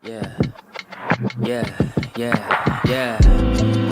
Yeah, yeah.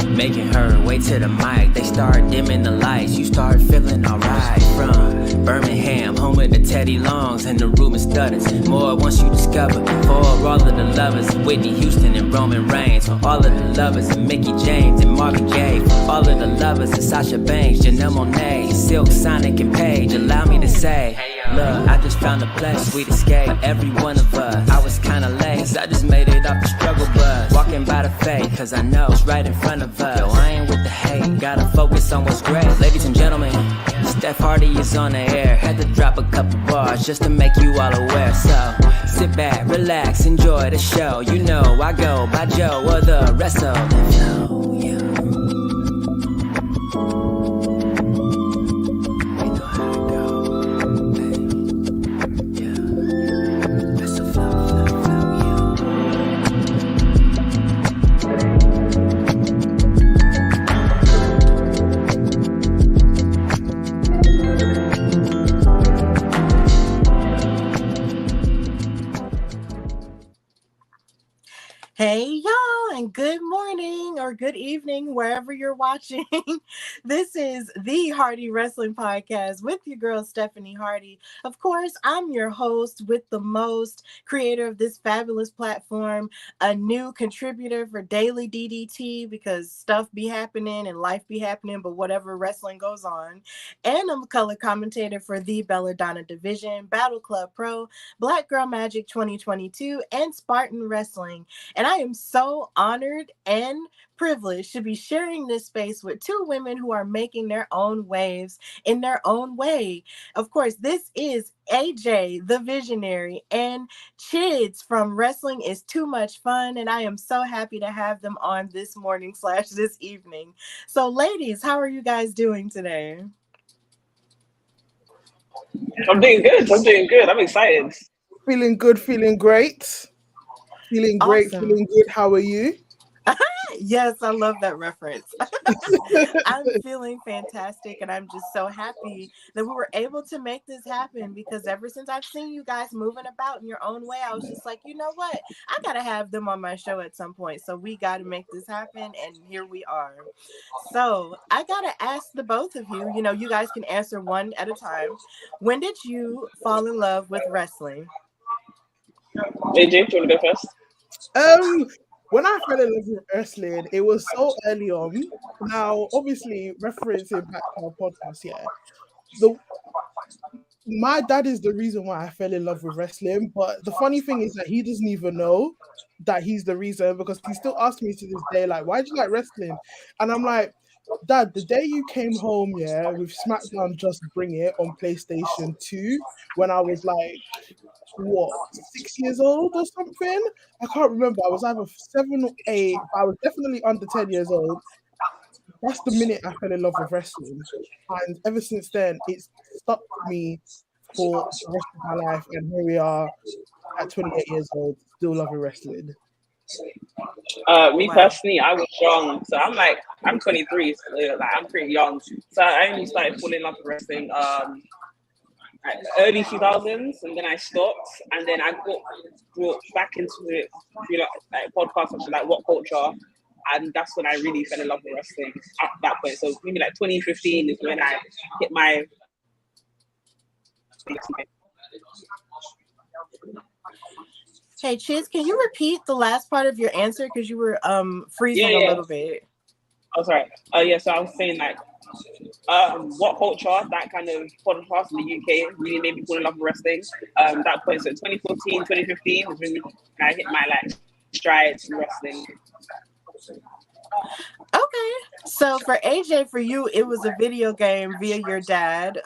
Making her way to the mic. They start dimming the lights. You start feeling alright. From Birmingham, home with the Teddy Longs and the Ruben Studders. More once you discover. For all of the lovers, Whitney Houston and Roman Reigns. For all of the lovers, and Mickey James and Marvin Gaye. For all of the lovers, and Sasha Banks, Janelle Monáe, Silk, Sonic, and Paige. Allow me to say, look, I just found a place, sweet escape. For every one of us, I was kinda late, 'cause I just made it off the struggle bus. Walking by the faith, 'cause I know it's right in front of us. Yo, I ain't with the hate, gotta focus on what's great. Ladies and gentlemen, Steph Hardy is on the air. Had to drop a couple bars just to make you all aware. So, sit back, relax, enjoy the show. You know I go by Joe or the rest of the flow, yeah. Hey y'all, and good morning or good evening wherever you're watching. This is the Hardy Wrestling Podcast with your girl Stephanie Hardy. Of course, I'm your host with the most, creator of this fabulous platform, a new contributor for Daily DDT because stuff be happening and life be happening, but whatever, wrestling goes on. And I'm a color commentator for the Belladonna Division, Battle Club Pro, Black Girl Magic 2022, and Spartan Wrestling. And I am so honored and privileged to be sharing this space with two women who are making their own waves in their own way. Of course, this is AJ, the Visionary, and Chidz from Wrestling is Too Much Fun. And I am so happy to have them on this morning / this evening. So ladies, how are you guys doing today? I'm doing good. I'm excited. Feeling good, feeling great. Feeling great, Awesome. feeling good. How are you? Yes, I love that reference. I'm feeling fantastic, and I'm just so happy that we were able to make this happen because ever since I've seen you guys moving about in your own way, I was just like, you know what? I got to have them on my show at some point. So we got to make this happen, and here we are. So I got to ask the both of you, you guys can answer one at a time. When did you fall in love with wrestling? AJ, do you want to go first? When I fell in love with wrestling, it was so early on. Now, obviously, referencing back to our podcast, my dad is the reason why I fell in love with wrestling. But the funny thing is that he doesn't even know that he's the reason because he still asks me to this day, like, why do you like wrestling? And I'm like, Dad, the day you came home, with SmackDown Just Bring It on PlayStation 2, when I was like, 6 years old or something? I can't remember. I was either 7 or 8, but I was definitely under 10 years old. That's the minute I fell in love with wrestling. And ever since then, it's stuck with me for the rest of my life. And here we are at 28 years old, still loving wrestling. Me personally, I was young, so I'm 23, so I'm pretty young. So I only started falling in love with wrestling early 2000s, and then I stopped, and then I got brought back into it through like podcasts such as like What Culture, and that's when I really fell in love with wrestling at that point. So maybe like 2015 is when I hit my. Hey, Chidz, can you repeat the last part of your answer because you were freezing a little bit? Oh, sorry. So I was saying like, What Culture, that kind of podcast in the UK really made me fall in love with wrestling. That point, so 2014, 2015 was when I hit my like strides in wrestling. Okay, so for AJ, for you, it was a video game via your dad,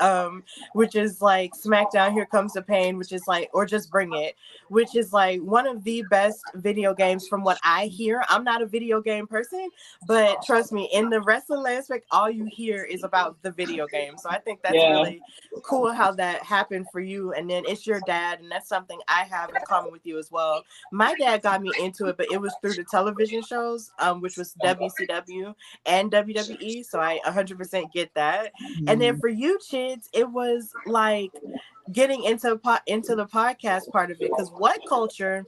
which is like SmackDown Here Comes the Pain, which is like, or Just Bring It, which is like one of the best video games from what I hear. I'm not a video game person, but trust me, in the wrestling aspect, all you hear is about the video game. So I think that's really cool how that happened for you. And then it's your dad, and that's something I have in common with you as well. My dad got me into it, but it was through the television shows, which was WCW and WWE, so I 100% get that. And then for you, Chidz, it was like getting into the podcast part of it, because What Culture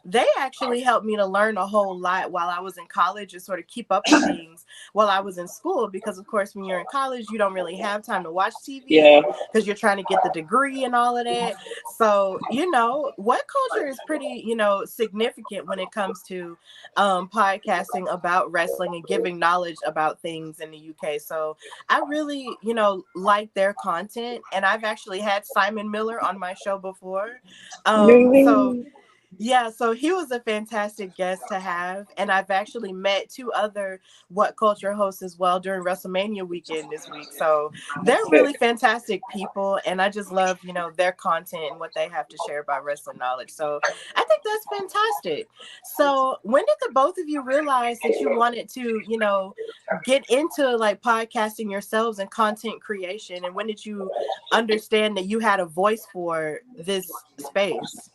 they actually helped me to learn a whole lot while I was in college and sort of keep up with things while I was in school. Because, of course, when you're in college, you don't really have time to watch TV because you're trying to get the degree and all of that. So, what culture is pretty, significant when it comes to podcasting about wrestling and giving knowledge about things in the UK. So I really, like their content. And I've actually had Simon Miller on my show before. So yeah, so he was a fantastic guest to have. And I've actually met 2 other What Culture hosts as well during WrestleMania weekend this week. So they're really fantastic people. And I just love, their content and what they have to share about wrestling knowledge. So I think that's fantastic. So when did the both of you realize that you wanted to, get into like podcasting yourselves and content creation? And when did you understand that you had a voice for this space?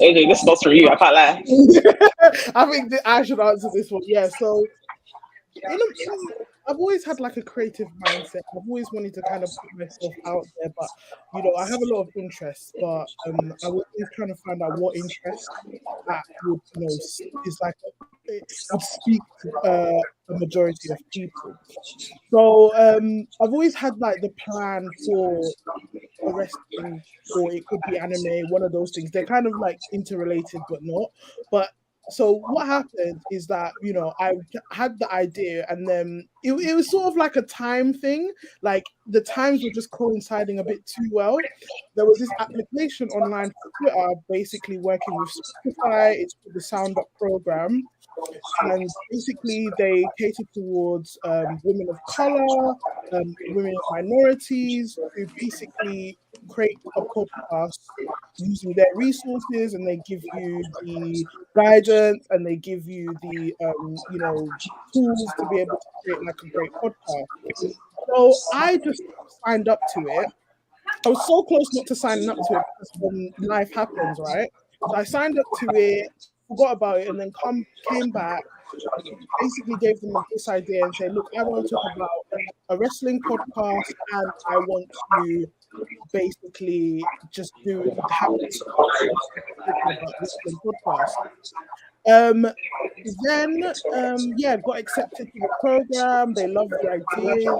AJ, this goes for you. I can't lie. I think that I should answer this one. Yeah, so I've always had like a creative mindset. I've always wanted to kind of put myself out there, but I have a lot of interests, but I was always trying to find out what interest that would is like it would speak to a majority of people. So I've always had like the plan for a wrestling, or it could be anime, one of those things. They're kind of like interrelated but not. But so what happened is that I had the idea, and then it was sort of like a time thing. Like the times were just coinciding a bit too well. There was this application online for Twitter, basically working with Spotify. It's called the Sound Up program, and basically they cater towards women of color, women of minorities, who basically create a podcast using their resources, and they give you the guidance, and they give you the tools to be able to create like a great podcast. So I just signed up to it. I was so close not to signing up to it because when life happens, right? So I signed up to it, forgot about it, and then came back, basically gave them this idea and said, look, I want to talk about a wrestling podcast, and I want to basically just have this about wrestling podcast. Then got accepted to the program. They loved the idea.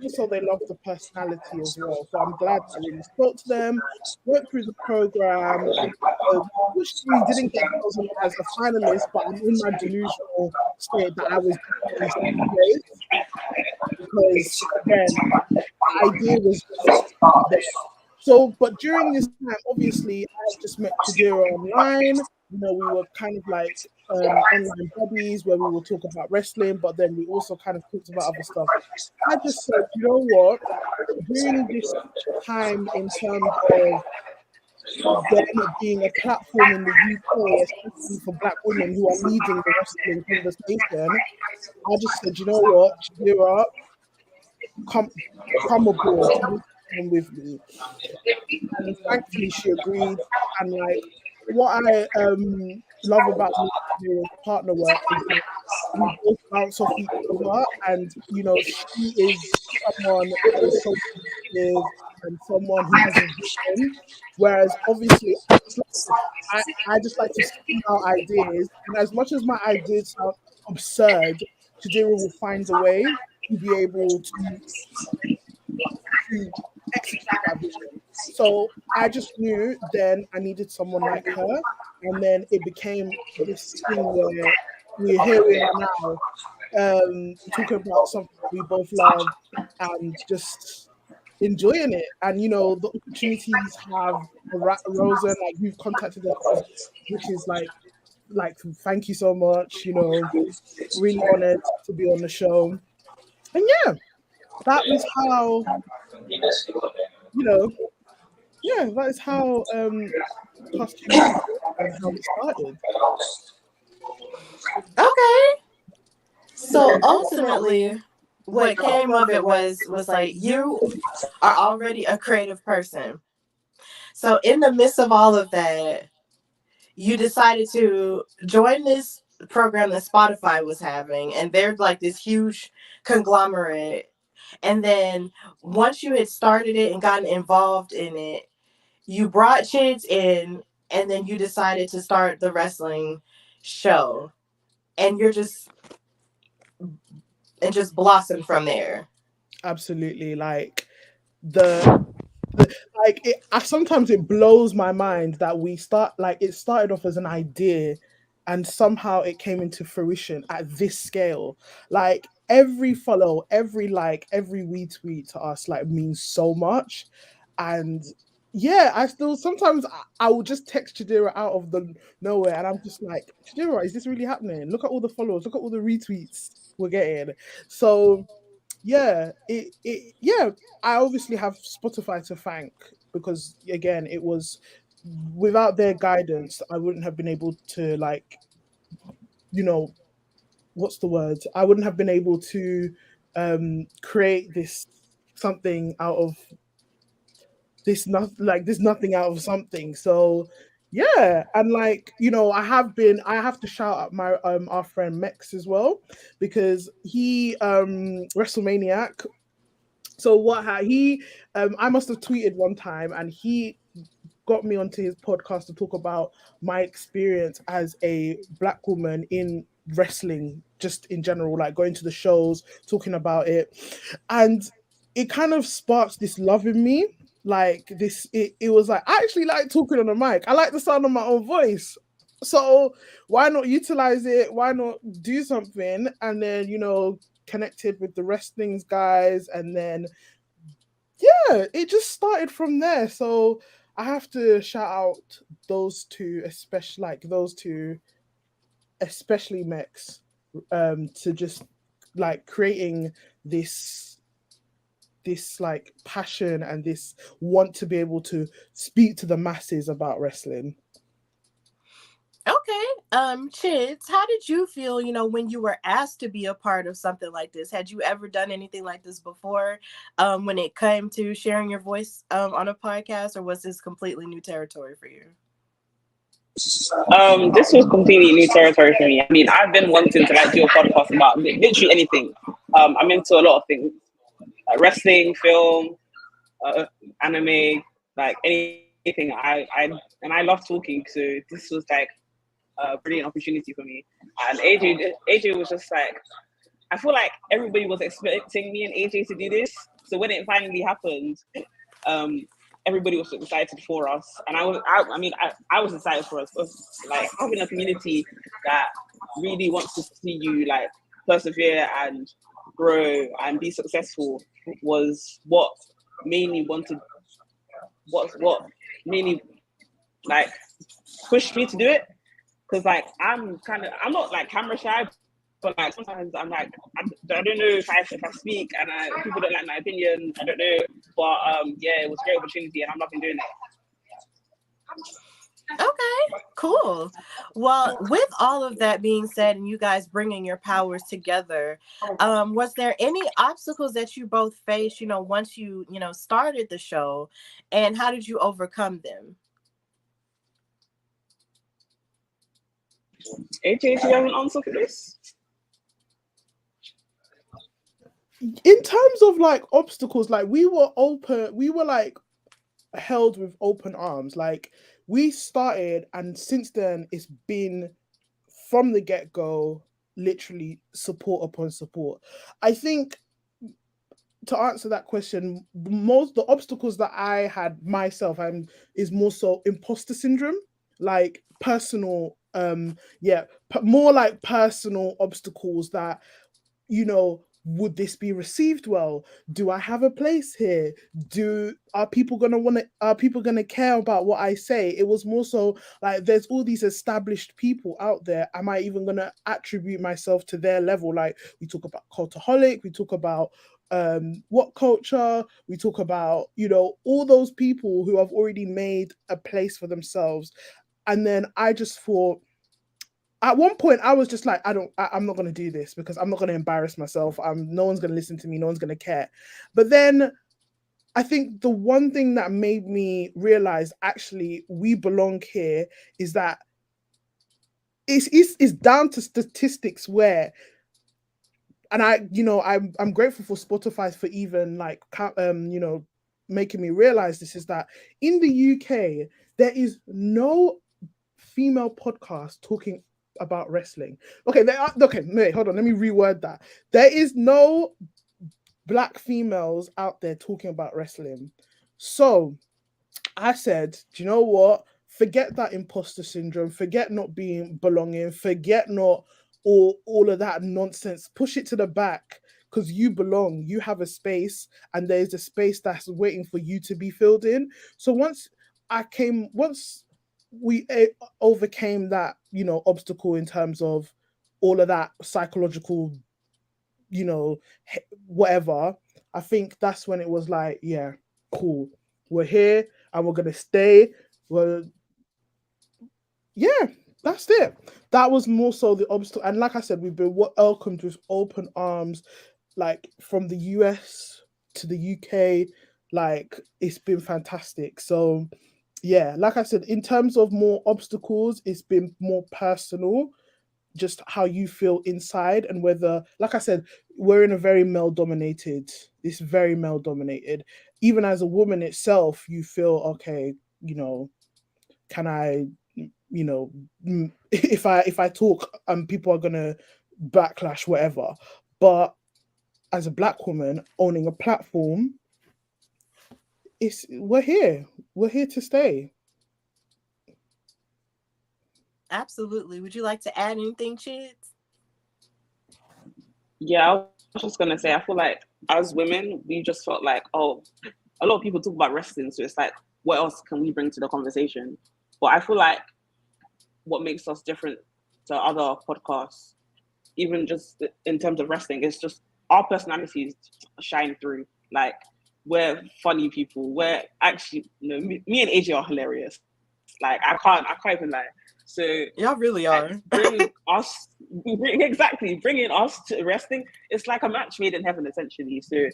Also, they loved the personality as well. So I'm glad I really spoke to them, went through the program. Unfortunately, didn't get chosen as a finalist, but I'm in my delusional state that I was definitely second place, because again, the idea was just there. So, but during this time, obviously, I had just met Chidera online. We were kind of like online buddies where we would talk about wrestling, but then we also kind of talked about other stuff. I just said, you know what? During this time, in terms of there being a platform in the UK, especially for Black women who are leading the wrestling conversation, I just said, you know what, Chidera, come aboard, come with me. And thankfully, she agreed. And like, what I love about the partner work is that we both bounce off each other, and she is someone that is so positive and someone who has a vision, whereas obviously I just like to spin out ideas, and as much as my ideas sound absurd, Chidera will find a way to be able to execute that vision. So I just knew then I needed someone like her, and then it became this thing where we are now, talking about something we both love and just enjoying it. And the opportunities have arisen. Like, you've contacted us, which is like thank you so much. Really honored to be on the show. And yeah, that was how that is how costume and how it started. Okay. So ultimately, what came of it was like, you are already a creative person. So in the midst of all of that, you decided to join this program that Spotify was having, and they're like this huge conglomerate. And then once you had started it and gotten involved in it, you brought Chidz in, and then you decided to start the wrestling show, and you're just and just blossomed from there. Absolutely. Like the like it sometimes it blows my mind that we start like it started off as an idea and somehow it came into fruition at this scale. Like every follow, every like, every retweet to us like means so much. And yeah, I still sometimes I will just text Chidera out of the nowhere and I'm just like, Chidera, is this really happening? Look at all the followers, look at all the retweets we're getting. So yeah, yeah, I obviously have Spotify to thank because again, it was without their guidance, I wouldn't have been able to like, you know, what's the word? I wouldn't have been able to create this something out of this not like this nothing out of something. So yeah, and like I have to shout out my our friend Mex as well because he WrestleManiac. So he I must have tweeted one time and he got me onto his podcast to talk about my experience as a black woman in wrestling, just in general, like going to the shows, talking about it. And it kind of sparked this love in me. Like it was like, I actually like talking on the mic. I like the sound of my own voice. So why not utilize it? Why not do something? And then, connected with the wrestling's guys. And then, yeah, it just started from there. So I have to shout out those two, especially Mex, to just like creating this like passion and this want to be able to speak to the masses about wrestling. Okay. Chids, how did you feel, when you were asked to be a part of something like this? Had you ever done anything like this before, when it came to sharing your voice on a podcast, or was this completely new territory for you? This was completely new territory for me. I mean, I've been wanting to like do a podcast about literally anything. I'm into a lot of things, like wrestling, film, anime, like anything. I love talking, so this was like a brilliant opportunity for me. And AJ was just like, I feel like everybody was expecting me and AJ to do this. So when it finally happened, um, everybody was excited for us, and I was excited for us. Like having a community that really wants to see you like persevere and grow and be successful was what mainly wanted, what mainly like pushed me to do it. Because like I'm not like camera shy, but like sometimes I'm like I don't know if I speak and people don't like my opinion. I don't know, but yeah, it was a great opportunity and I'm loving doing it. Okay, cool. Well, with all of that being said, and you guys bringing your powers together, was there any obstacles that you both faced, once you started the show, and how did you overcome them? AJ, do you have an answer for this? In terms of like obstacles, like we were like held with open arms. Like we started, and since then it's been from the get-go literally support upon support. I think to answer that question, most the obstacles that I had myself is more so imposter syndrome, like personal more like personal obstacles that would this be received well? Do I have a place here? Are people gonna care about what I say? It was more so like there's all these established people out there. Am I even gonna attribute myself to their level? Like we talk about Cultaholic, we talk about what culture, we talk about all those people who have already made a place for themselves. And then I just thought, at one point I was just like, I'm not going to do this because I'm not going to embarrass myself. No one's going to listen to me. No one's going to care. But then I think the one thing that made me realize actually we belong here is that it's down to statistics where, and I'm grateful for Spotify for even like making me realize this is that in the UK, there is no female podcast talking about wrestling. Okay, okay, wait, hold on, let me reword that. There is no black females out there talking about wrestling. So I said, do you know what? Forget that imposter syndrome, forget not being belonging, forget not all of that nonsense. Push it to the back because you belong, you have a space, and there's a space that's waiting for you to be filled in. So once we overcame that, obstacle in terms of all of that psychological, whatever, I think that's when it was like, yeah, cool, we're here and we're gonna stay. Well, yeah, that's it. That was more so the obstacle. And like I said, we've been welcomed with open arms, like from the US to the UK. Like, it's been fantastic. So yeah, like I said, in terms of more obstacles, it's been more personal, just how you feel inside, and whether, like I said, we're in a very male dominated, it's very male dominated. Even as a woman itself, you feel, okay, can I, if I talk, people are gonna backlash, whatever. But as a black woman owning a platform, we're here to stay. Absolutely. Would you like to add anything, Chidz? Yeah, I was just gonna say, I feel like as women, we just felt like, oh, a lot of people talk about wrestling, so it's like, what else can we bring to the conversation? But I feel like what makes us different to other podcasts, even just in terms of wrestling, is just our personalities shine through. Like, we're funny people. We're actually, me and AJ are hilarious. Like, I can't even lie. So y'all really are. Bringing us to wrestling, it's like a match made in heaven, essentially. So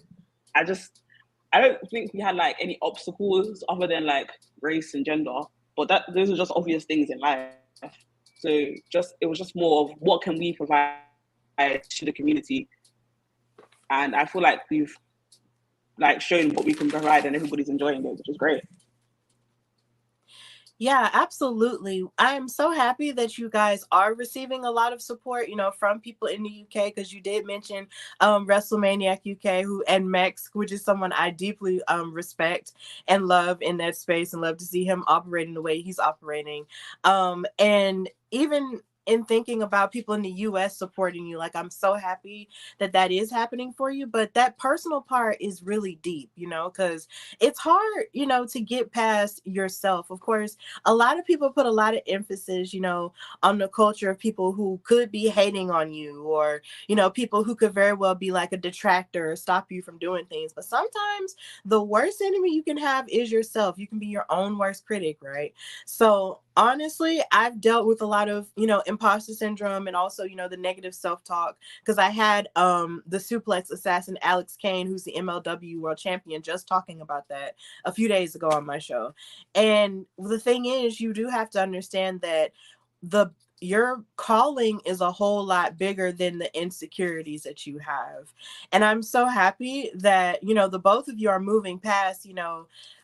I don't think we had like any obstacles other than like race and gender, but those are just obvious things in life. So it was just more of what can we provide to the community, and I feel like we've like shown what we can provide, and everybody's enjoying it, which is great. Yeah, absolutely. I am so happy that you guys are receiving a lot of support, from people in the UK, because you did mention WrestleManiac UK and Mex, which is someone I deeply respect and love in that space, and love to see him operating the way he's operating. And even in thinking about people in the US supporting you, like, I'm so happy that is happening for you. But that personal part is really deep, because it's hard, to get past yourself. Of course, a lot of people put a lot of emphasis, on the culture of people who could be hating on you, or, people who could very well be like a detractor or stop you from doing things. But sometimes the worst enemy you can have is yourself. You can be your own worst critic, right? So honestly, I've dealt with a lot of, imposter syndrome, and also, the negative self-talk, because I had the suplex assassin Alex Kane, who's the MLW world champion, just talking about that a few days ago on my show. And the thing is, you do have to understand that your calling is a whole lot bigger than the insecurities that you have. And I'm so happy that, the both of you are moving past,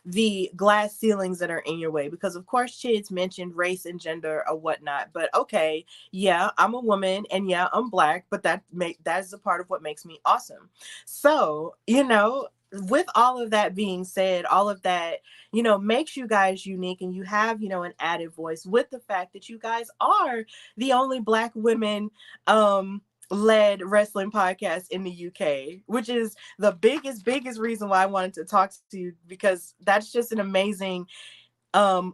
the glass ceilings that are in your way, because of course Chidz mentioned race and gender or whatnot. But okay, yeah, I'm a woman, and yeah, I'm Black, but that is a part of what makes me awesome. So, with all of that being said, all of that, makes you guys unique, and you have, an added voice with the fact that you guys are the only Black women led wrestling podcast in the UK, which is the biggest reason why I wanted to talk to you, because that's just an amazing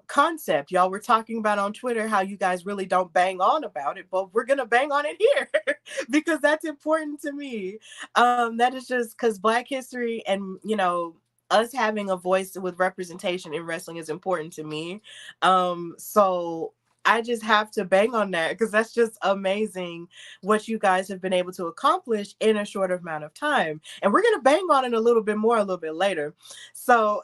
concept. Y'all were talking about on Twitter how you guys really don't bang on about it, but we're gonna bang on it here because that's important to me. That is just because Black history and us having a voice with representation in wrestling is important to me. So I just have to bang on that, because that's just amazing what you guys have been able to accomplish in a short amount of time. And we're going to bang on it a little bit more a little bit later. So,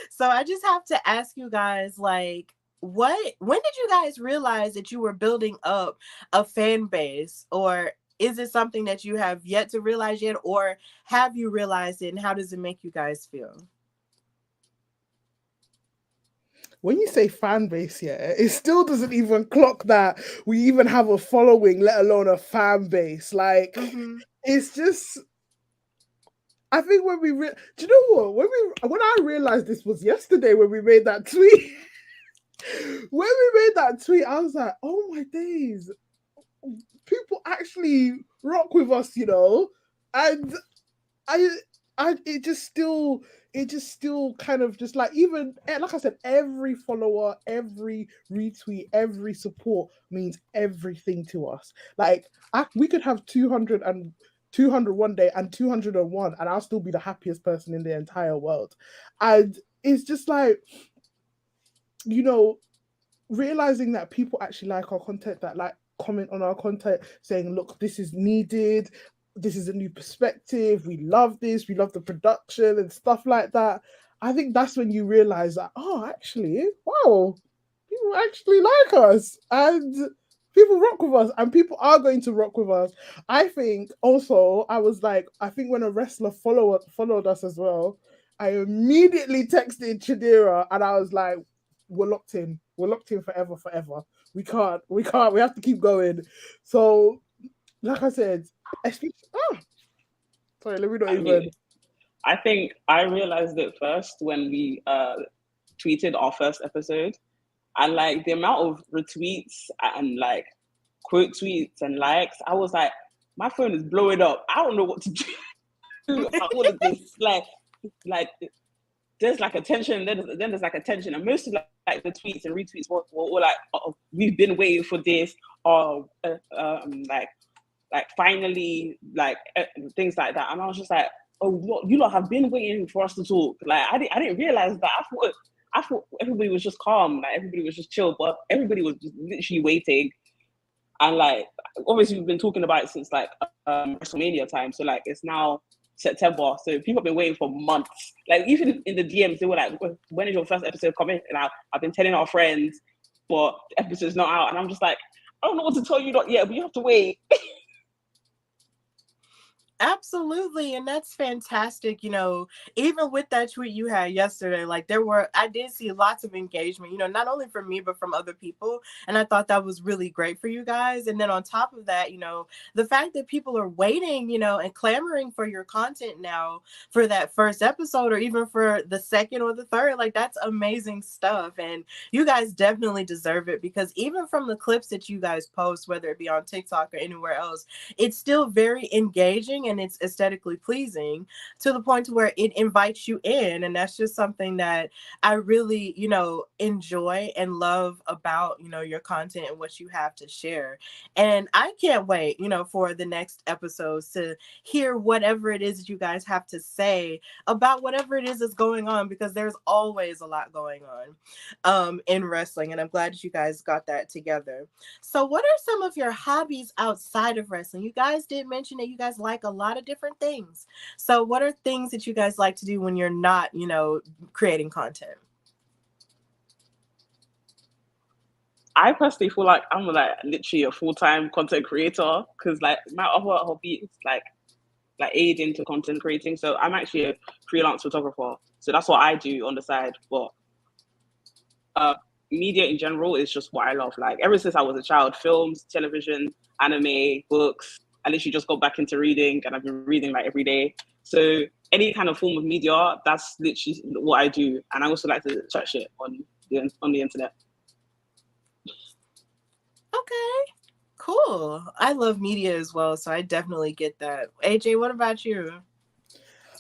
so I just have to ask you guys, like, when did you guys realize that you were building up a fan base, or is it something that you have yet to realize yet, or have you realized it, and how does it make you guys feel? When you say fan base, yeah, it still doesn't even clock that we even have a following, let alone a fan base. Like, Mm-hmm. it's just. I think when do you know what? When I realized this was yesterday when we made that tweet. When we made that tweet, I was like, "Oh my days! People actually rock with us, you know." And I, it just still kind of just like, even like I said, every follower, every retweet, every support means everything to us. Like, we could have 200 one day and 201, and I'll still be the happiest person in the entire world. And it's just like, you know, realizing that people actually like our content, that like comment on our content saying, look, this is needed, this is a new perspective, we love this, we love the production and stuff like that. I think that's when you realize that, oh, actually, wow, people actually like us, and people rock with us, and people are going to rock with us. I think also, I was like, I think when a wrestler followed us as well, I immediately texted Chidera and I was like, we're locked in. We're locked in forever, forever. We can't. We have to keep going. So, like I said, especially, sorry, let me not even. I think I realized it first when we tweeted our first episode, and like the amount of retweets and like quote tweets and likes, I was like, my phone is blowing up. I don't know what to do about all of this. Like there's like attention, then there's like attention, and most of like the tweets and retweets were all like, oh, we've been waiting for this, or like finally, like things like that. And I was just like, oh, what, you lot have been waiting for us to talk. Like I didn't realize that. I thought everybody was just calm, like everybody was just chill, but everybody was just literally waiting. And like, obviously, we've been talking about it since like WrestleMania time. So like, it's now September. So people have been waiting for months. Like, even in the DMs, they were like, when is your first episode coming? And I've been telling our friends, but the episode's not out. And I'm just like, I don't know what to tell you, not yet, but you have to wait. Absolutely. And that's fantastic. Even with that tweet you had yesterday, like I did see lots of engagement, not only from me, but from other people. And I thought that was really great for you guys. And then on top of that, the fact that people are waiting, and clamoring for your content now for that first episode, or even for the second or the third, like that's amazing stuff. And you guys definitely deserve it, because even from the clips that you guys post, whether it be on TikTok or anywhere else, it's still very engaging and it's aesthetically pleasing to the point to where it invites you in. And that's just something that I really, enjoy and love about, your content and what you have to share. And I can't wait, for the next episodes to hear whatever it is that you guys have to say about whatever it is that's going on, because there's always a lot going on in wrestling. And I'm glad that you guys got that together. So what are some of your hobbies outside of wrestling? You guys did mention that you guys like a lot of different things. So what are things that you guys like to do when you're not, creating content? I personally feel like I'm like literally a full-time content creator, because like my other hobby is like aid into content creating. So I'm actually a freelance photographer. So that's what I do on the side. But media in general is just what I love. Like ever since I was a child, films, television, anime, books, I literally just got back into reading, and I've been reading like every day. So any kind of form of media, that's literally what I do. And I also like to chat shit on the internet. Okay, cool. I love media as well, so I definitely get that. AJ, what about you?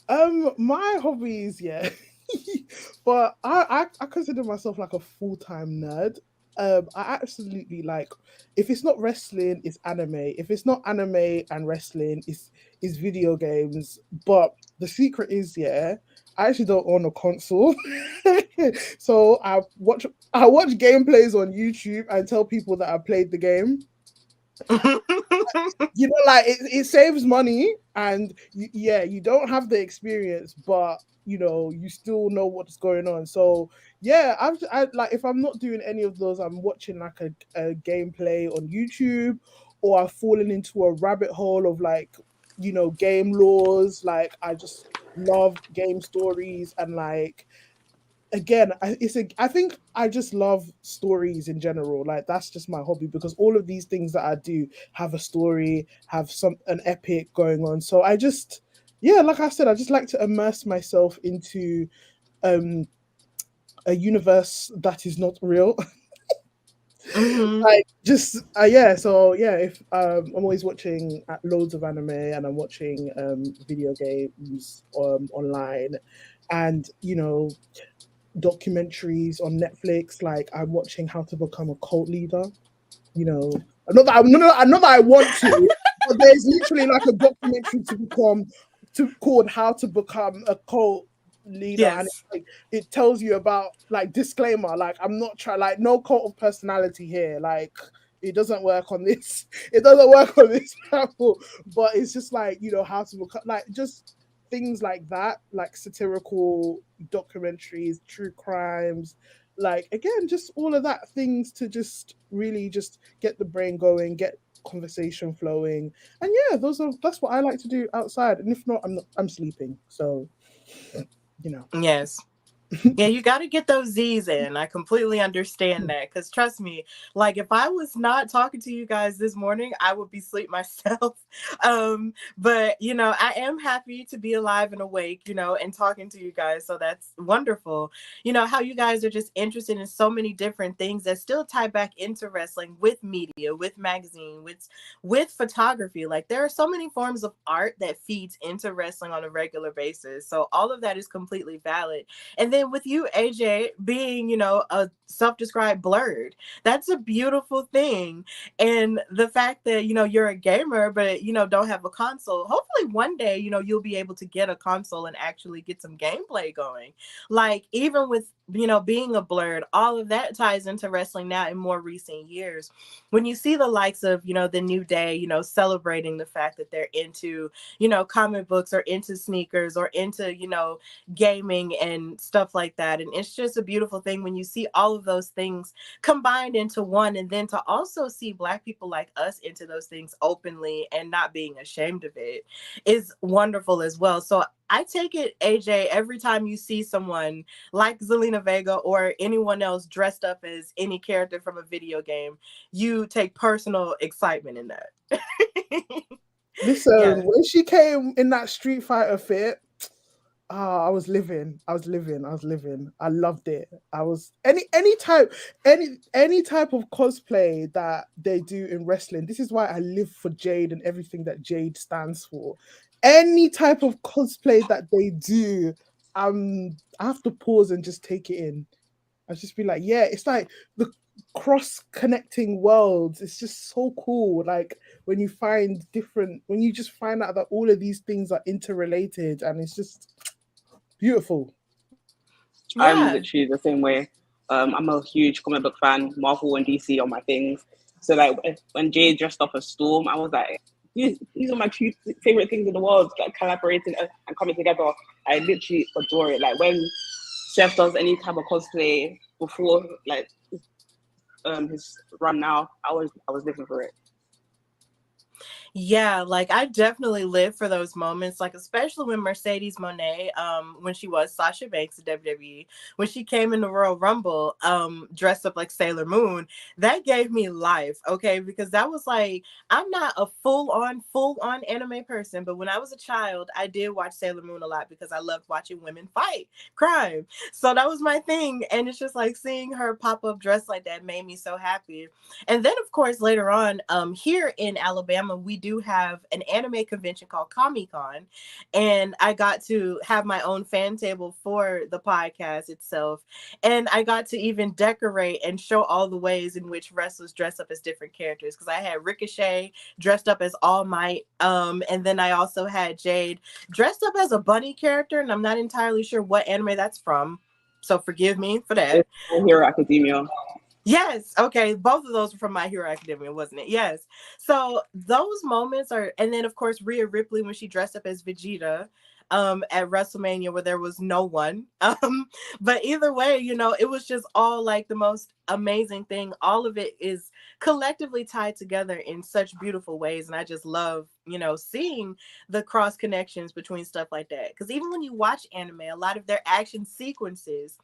My hobbies, yeah. But I consider myself like a full-time nerd. I absolutely like, if it's not wrestling, it's anime. If it's not anime and wrestling, it's video games. But the secret is, yeah, I actually don't own a console. So I watch gameplays on YouTube and tell people that I played the game. Like it saves money, and you don't have the experience, but you still know what's going on. So yeah, I like, if I'm not doing any of those, I'm watching like a gameplay on YouTube, or I've fallen into a rabbit hole of like, you know, game laws. Like I just love game stories and like again, I think I just love stories in general. Like that's just my hobby because all of these things that I do have a story, have an epic going on. So I just yeah, like I said, I just like to immerse myself into um a universe that is not real. Mm-hmm. Like just yeah, so yeah, if I'm always watching loads of anime and I'm watching video games online, and you know, documentaries on Netflix. Like I'm watching How to Become a Cult Leader. You know, not that I want to, but there's literally like a documentary called How to Become a Cult Leader, and Yes. it's like it tells you about like disclaimer, like I'm not trying, like no cult of personality here, like it doesn't work on this, it doesn't work on this level, but it's just like, you know, how to become like just things like that, like satirical documentaries, true crimes, like again, just all of that things to just really just get the brain going, get conversation flowing, and yeah, that's what I like to do outside. And if not, I'm sleeping. So you know. Yes. Yeah, you got to get those Z's in. I completely understand that because trust me, like if I was not talking to you guys this morning, I would be asleep myself. But you know, I am happy to be alive and awake, you know, and talking to you guys. So that's wonderful. You know, how you guys are just interested in so many different things that still tie back into wrestling with media, with magazine, with photography. Like there are so many forms of art that feeds into wrestling on a regular basis. So all of that is completely valid. And then with you, AJ, being, you know, a self-described blurred, that's a beautiful thing. And the fact that, you know, you're a gamer, but, you know, don't have a console, hopefully one day, you know, you'll be able to get a console and actually get some gameplay going. Like, even with, you know, being a blurred, all of that ties into wrestling now in more recent years. When you see the likes of, you know, the New Day, you know, celebrating the fact that they're into, you know, comic books or into sneakers or into, you know, gaming and stuff like that. And it's just a beautiful thing when you see all of those things combined into one, and then to also see Black people like us into those things openly and not being ashamed of it is wonderful as well. So I take it, AJ, every time you see someone like Zelina Vega or anyone else dressed up as any character from a video game, you take personal excitement in that. Listen, Yeah. when she came in that Street Fighter fit, I was living. I loved it. I was any type of cosplay that they do in wrestling. This is why I live for Jade and everything that Jade stands for. Any type of cosplay that they do, I have to pause and just take it in. I just be like, yeah, it's like the cross connecting worlds. It's just so cool. Like when when you just find out that all of these things are interrelated, and it's just beautiful. I'm Yeah. literally the same way. I'm a huge comic book fan. Marvel and DC are my things. So like when Jay dressed up as Storm, I was like, these are my two favorite things in the world. Like collaborating and coming together. I literally adore it. Like when Chef does any type of cosplay before like his run now, I was looking for it. Yeah, like I definitely live for those moments, like especially when Mercedes Moné, when she was Sasha Banks in WWE, when she came in the Royal Rumble, dressed up like Sailor Moon, that gave me life, okay? Because that was like, I'm not a full on anime person, but when I was a child, I did watch Sailor Moon a lot because I loved watching women fight crime. So that was my thing. And it's just like seeing her pop up dressed like that made me so happy. And then, of course, later on, here in Alabama, we do have an anime convention called Comic-Con, and I got to have my own fan table for the podcast itself, and I got to even decorate and show all the ways in which wrestlers dress up as different characters, because I had Ricochet dressed up as All Might, and then I also had Jade dressed up as a bunny character, and I'm not entirely sure what anime that's from, so forgive me for that. It's My Hero Academia. Yes. Okay. Both of those were from My Hero Academia, wasn't it? Yes. So those moments are, and then of course Rhea Ripley when she dressed up as Vegeta. at WrestleMania where there was no one. But either way, it was just all like the most amazing thing. All of it is collectively tied together in such beautiful ways. And I just love, seeing the cross connections between stuff like that. Because even when you watch anime, a lot of their action sequences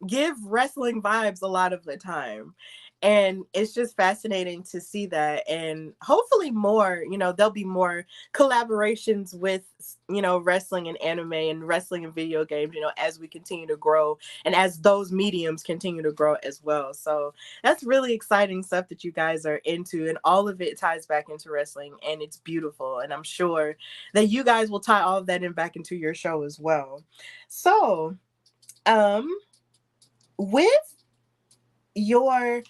give wrestling vibes a lot of the time. And it's just fascinating to see that. And hopefully more, there'll be more collaborations with, wrestling and anime and wrestling and video games, as we continue to grow and as those mediums continue to grow as well. So that's really exciting stuff that you guys are into. And all of it ties back into wrestling and it's beautiful. And I'm sure that you guys will tie all of that in back into your show as well. So, with your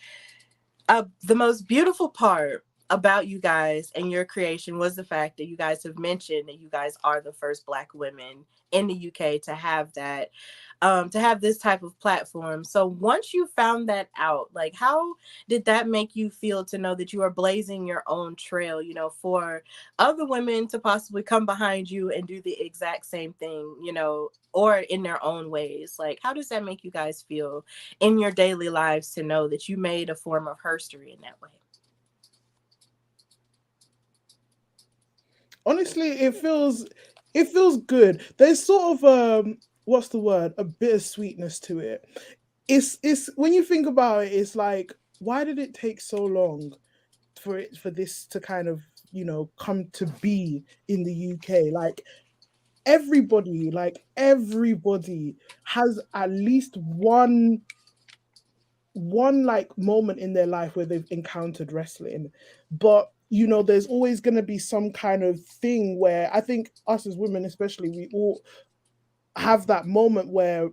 the most beautiful part about you guys and your creation was the fact that you guys have mentioned that you guys are the first Black women in the UK to have that, to have this type of platform. So once you found that out, like, how did that make you feel to know that you are blazing your own trail, for other women to possibly come behind you and do the exact same thing, or in their own ways? Like, how does that make you guys feel in your daily lives to know that you made a form of herstory in that way? Honestly, it feels good. There's sort of what's the word? A bit of sweetness to it. It's when you think about it, it's like, why did it take so long for this to kind of, come to be in the UK? Like everybody has at least one like moment in their life where they've encountered wrestling, but there's always going to be some kind of thing where I think us as women especially, we all have that moment where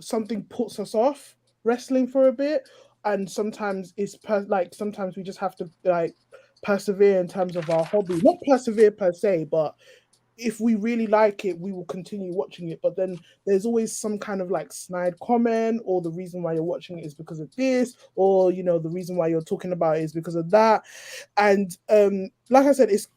something puts us off wrestling for a bit, and sometimes like sometimes we just have to like persevere in terms of our hobby, not persevere per se, but if we really like it, we will continue watching it. But then there's always some kind of like snide comment, or the reason why you're watching it is because of this, or the reason why you're talking about it is because of that. And like I said, it's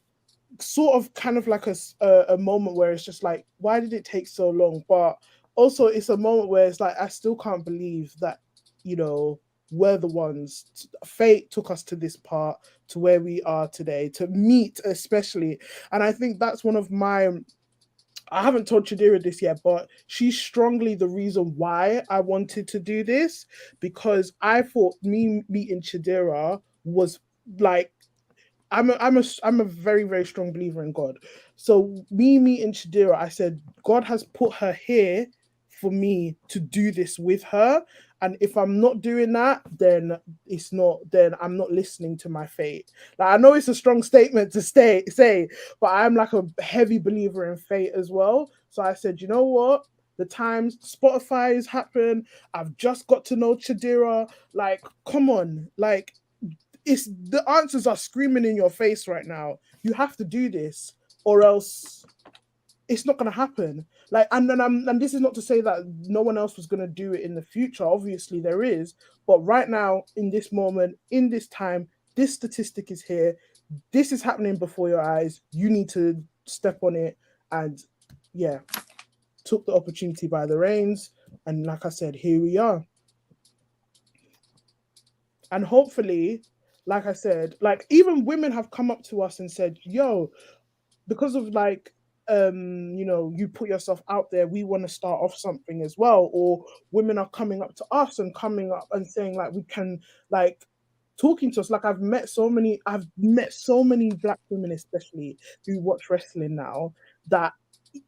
sort of kind of like a moment where it's just like, why did it take so long? But also it's a moment where it's like, I still can't believe that we're the ones. Fate took us to this part, to where we are today, to meet especially. And I think that's one of my, I haven't told Chidera this yet, but she's strongly the reason why I wanted to do this, because I thought me meeting Chidera was like, I'm a very, very strong believer in God. So me meeting Chidera, I said, God has put her here for me to do this with her. And if I'm not doing that, then then I'm not listening to my fate. Like, I know it's a strong statement to say, but I'm like a heavy believer in fate as well. So I said, you know what? The times Spotify has happened. I've just got to know Chidera. Like, come on. Like, it's the answers are screaming in your face right now. You have to do this, or else it's not going to happen. Like, and this is not to say that no one else was going to do it in the future. Obviously, there is, but right now, in this moment, in this time, this statistic is here. This is happening before your eyes. You need to step on it, and yeah, took the opportunity by the reins. And like I said, here we are. And hopefully, like I said, like even women have come up to us and said, yo, because of like you put yourself out there, we want to start off something as well. Or women are coming up to us and coming up and saying like, we can, like, talking to us. Like, I've met so many Black women especially who watch wrestling now, that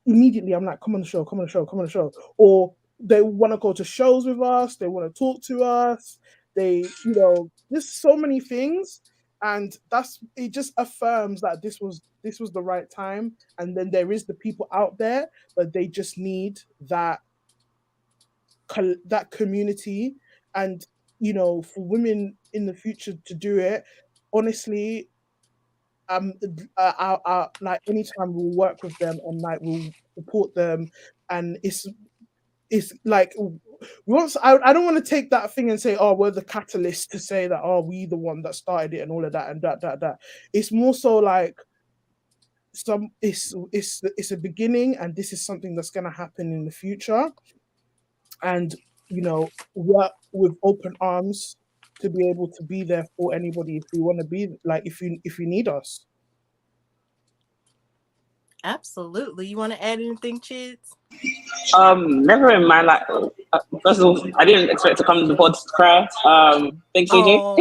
immediately I'm like, come on the show, come on the show, come on the show. Or they want to go to shows with us, they want to talk to us, there's so many things. And it just affirms that this was the right time. And then there is the people out there, but they just need that community. And for women in the future to do it, honestly, like anytime we'll work with them, and like we'll support them. And it's like, I don't want to take that thing and say, oh, we're the catalyst, to say that, oh, we the one that started it and all of that and that. It's more so like, it's a beginning, and this is something that's going to happen in the future. And work with open arms to be able to be there for anybody if we want to be, like, if you need us. Absolutely. You want to add anything, Chids? Never in my life. First of all, I didn't expect to come to the pod to cry. Thanks, AJ. Oh,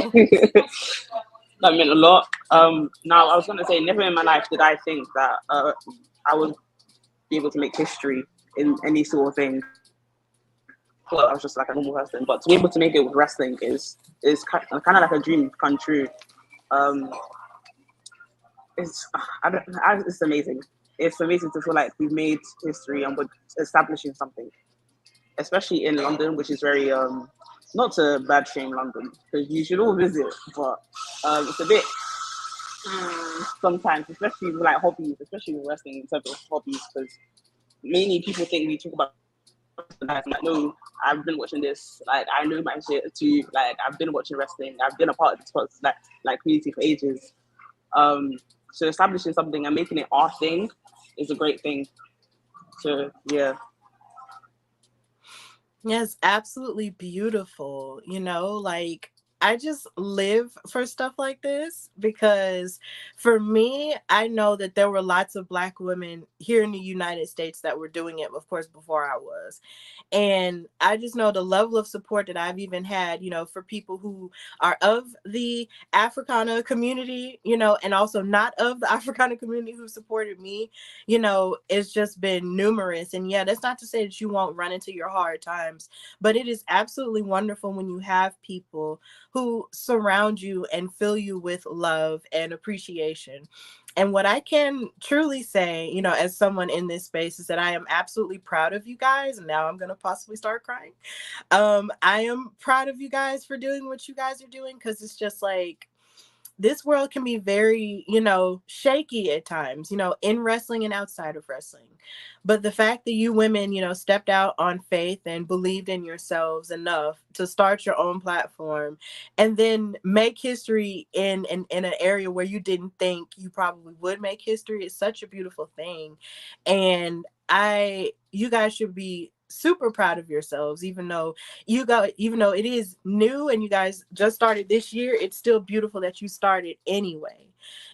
That meant a lot. Now I was gonna say, never in my life did I think that I would be able to make history in any sort of thing. Well, I was just like a normal person, but to be able to make it with wrestling is kind of like a dream come true. Um, it's amazing. It's amazing to feel like we've made history and we're establishing something, especially in London, which is very not to bad shame London, because you should all visit, but it's a bit sometimes, especially with like hobbies, especially with wrestling in terms of hobbies, because mainly people think we talk about like, no, I've been watching this, like I know my shit too, like I've been watching wrestling, I've been a part of this sports like community for ages. So establishing something and making it our thing is a great thing. So yeah. yes, absolutely beautiful. Like I just live for stuff like this because for me, I know that there were lots of Black women here in the United States that were doing it, of course, before I was. And I just know the level of support that I've even had, for people who are of the Africana community, and also not of the Africana community who supported me, it's just been numerous. And yeah, that's not to say that you won't run into your hard times, but it is absolutely wonderful when you have people who surround you and fill you with love and appreciation. And what I can truly say, as someone in this space, is that I am absolutely proud of you guys. And now I'm going to possibly start crying. I am proud of you guys for doing what you guys are doing, because it's just like, this world can be very, shaky at times, in wrestling and outside of wrestling. But the fact that you women, stepped out on faith and believed in yourselves enough to start your own platform and then make history in an area where you didn't think you probably would make history is such a beautiful thing. And you guys should be super proud of yourselves, even though it is new and you guys just started this year. It's still beautiful that you started anyway.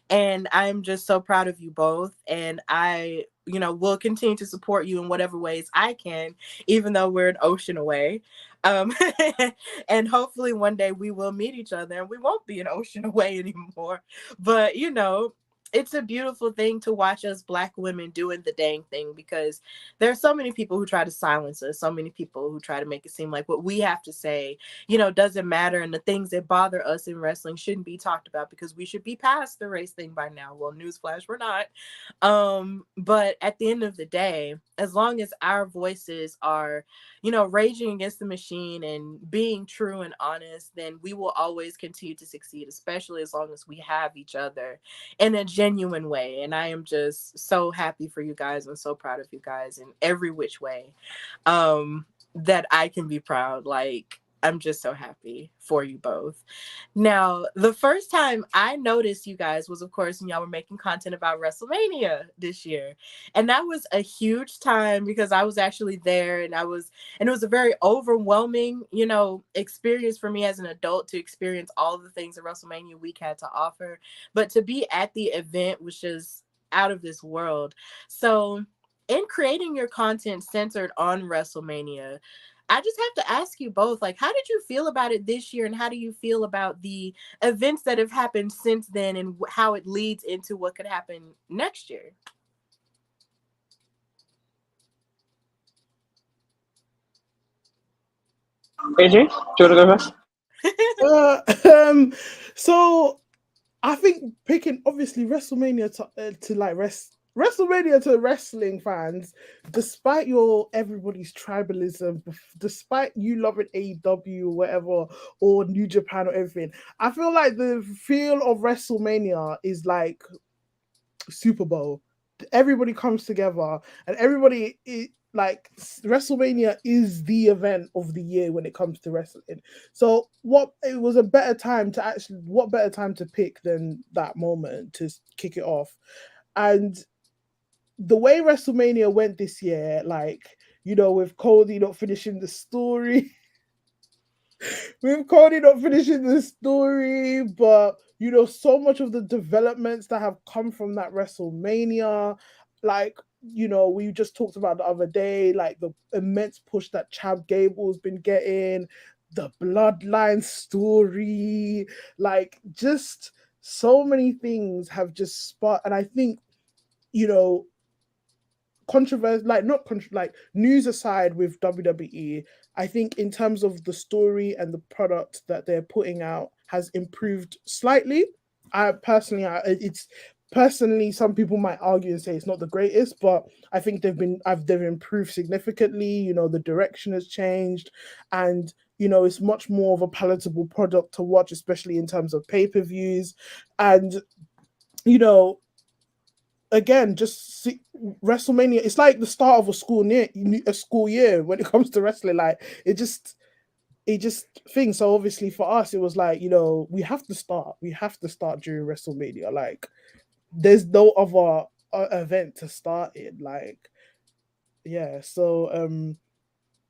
And I'm just so proud of you both. And I, will continue to support you in whatever ways I can, even though we're an ocean away. Um, and hopefully one day we will meet each other and we won't be an ocean away anymore. But, it's a beautiful thing to watch us Black women doing the dang thing, because there are so many people who try to silence us, so many people who try to make it seem like what we have to say, doesn't matter. And the things that bother us in wrestling shouldn't be talked about because we should be past the race thing by now. Well, newsflash, we're not. But at the end of the day, as long as our voices are, raging against the machine and being true and honest, then we will always continue to succeed, especially as long as we have each other in a genuine way. And I am just so happy for you guys and so proud of you guys in every which way that I can be proud. Like, I'm just so happy for you both. Now, the first time I noticed you guys was, of course, when y'all were making content about WrestleMania this year. And that was a huge time because I was actually there, and it was a very overwhelming, experience for me as an adult to experience all of the things that WrestleMania week had to offer. But to be at the event was just out of this world. So in creating your content centered on WrestleMania, I just have to ask you both, like, how did you feel about it this year, and how do you feel about the events that have happened since then, and how it leads into what could happen next year? AJ, do you want to go first? So I think picking obviously WrestleMania to like WrestleMania to wrestling fans, despite everybody's tribalism, despite you loving AEW or whatever, or New Japan or everything, I feel like the feel of WrestleMania is like Super Bowl. Everybody comes together, and like WrestleMania is the event of the year when it comes to wrestling. So what better time to pick than that moment to kick it off? And the way WrestleMania went this year, like, you know, with Cody not finishing the story, with Cody not finishing the story, but you know, so much of the developments that have come from that WrestleMania, like, you know, we just talked about the other day, like the immense push that Chad Gable's been getting, the bloodline story, like just so many things have just sparked. And I think, you know, controversy, like not like news aside with WWE, I think in terms of the story and the product that they're putting out has improved slightly. It's personally, some people might argue and say it's not the greatest, but I think they've improved significantly. You know, the direction has changed, and you know, it's much more of a palatable product to watch, especially in terms of pay-per-views. And you know, again, just see, WrestleMania. It's like the start of a school year when it comes to wrestling. Like it just things. So obviously for us, it was like, you know, we have to start. We have to start during WrestleMania. Like there's no other event to start in. Like yeah. So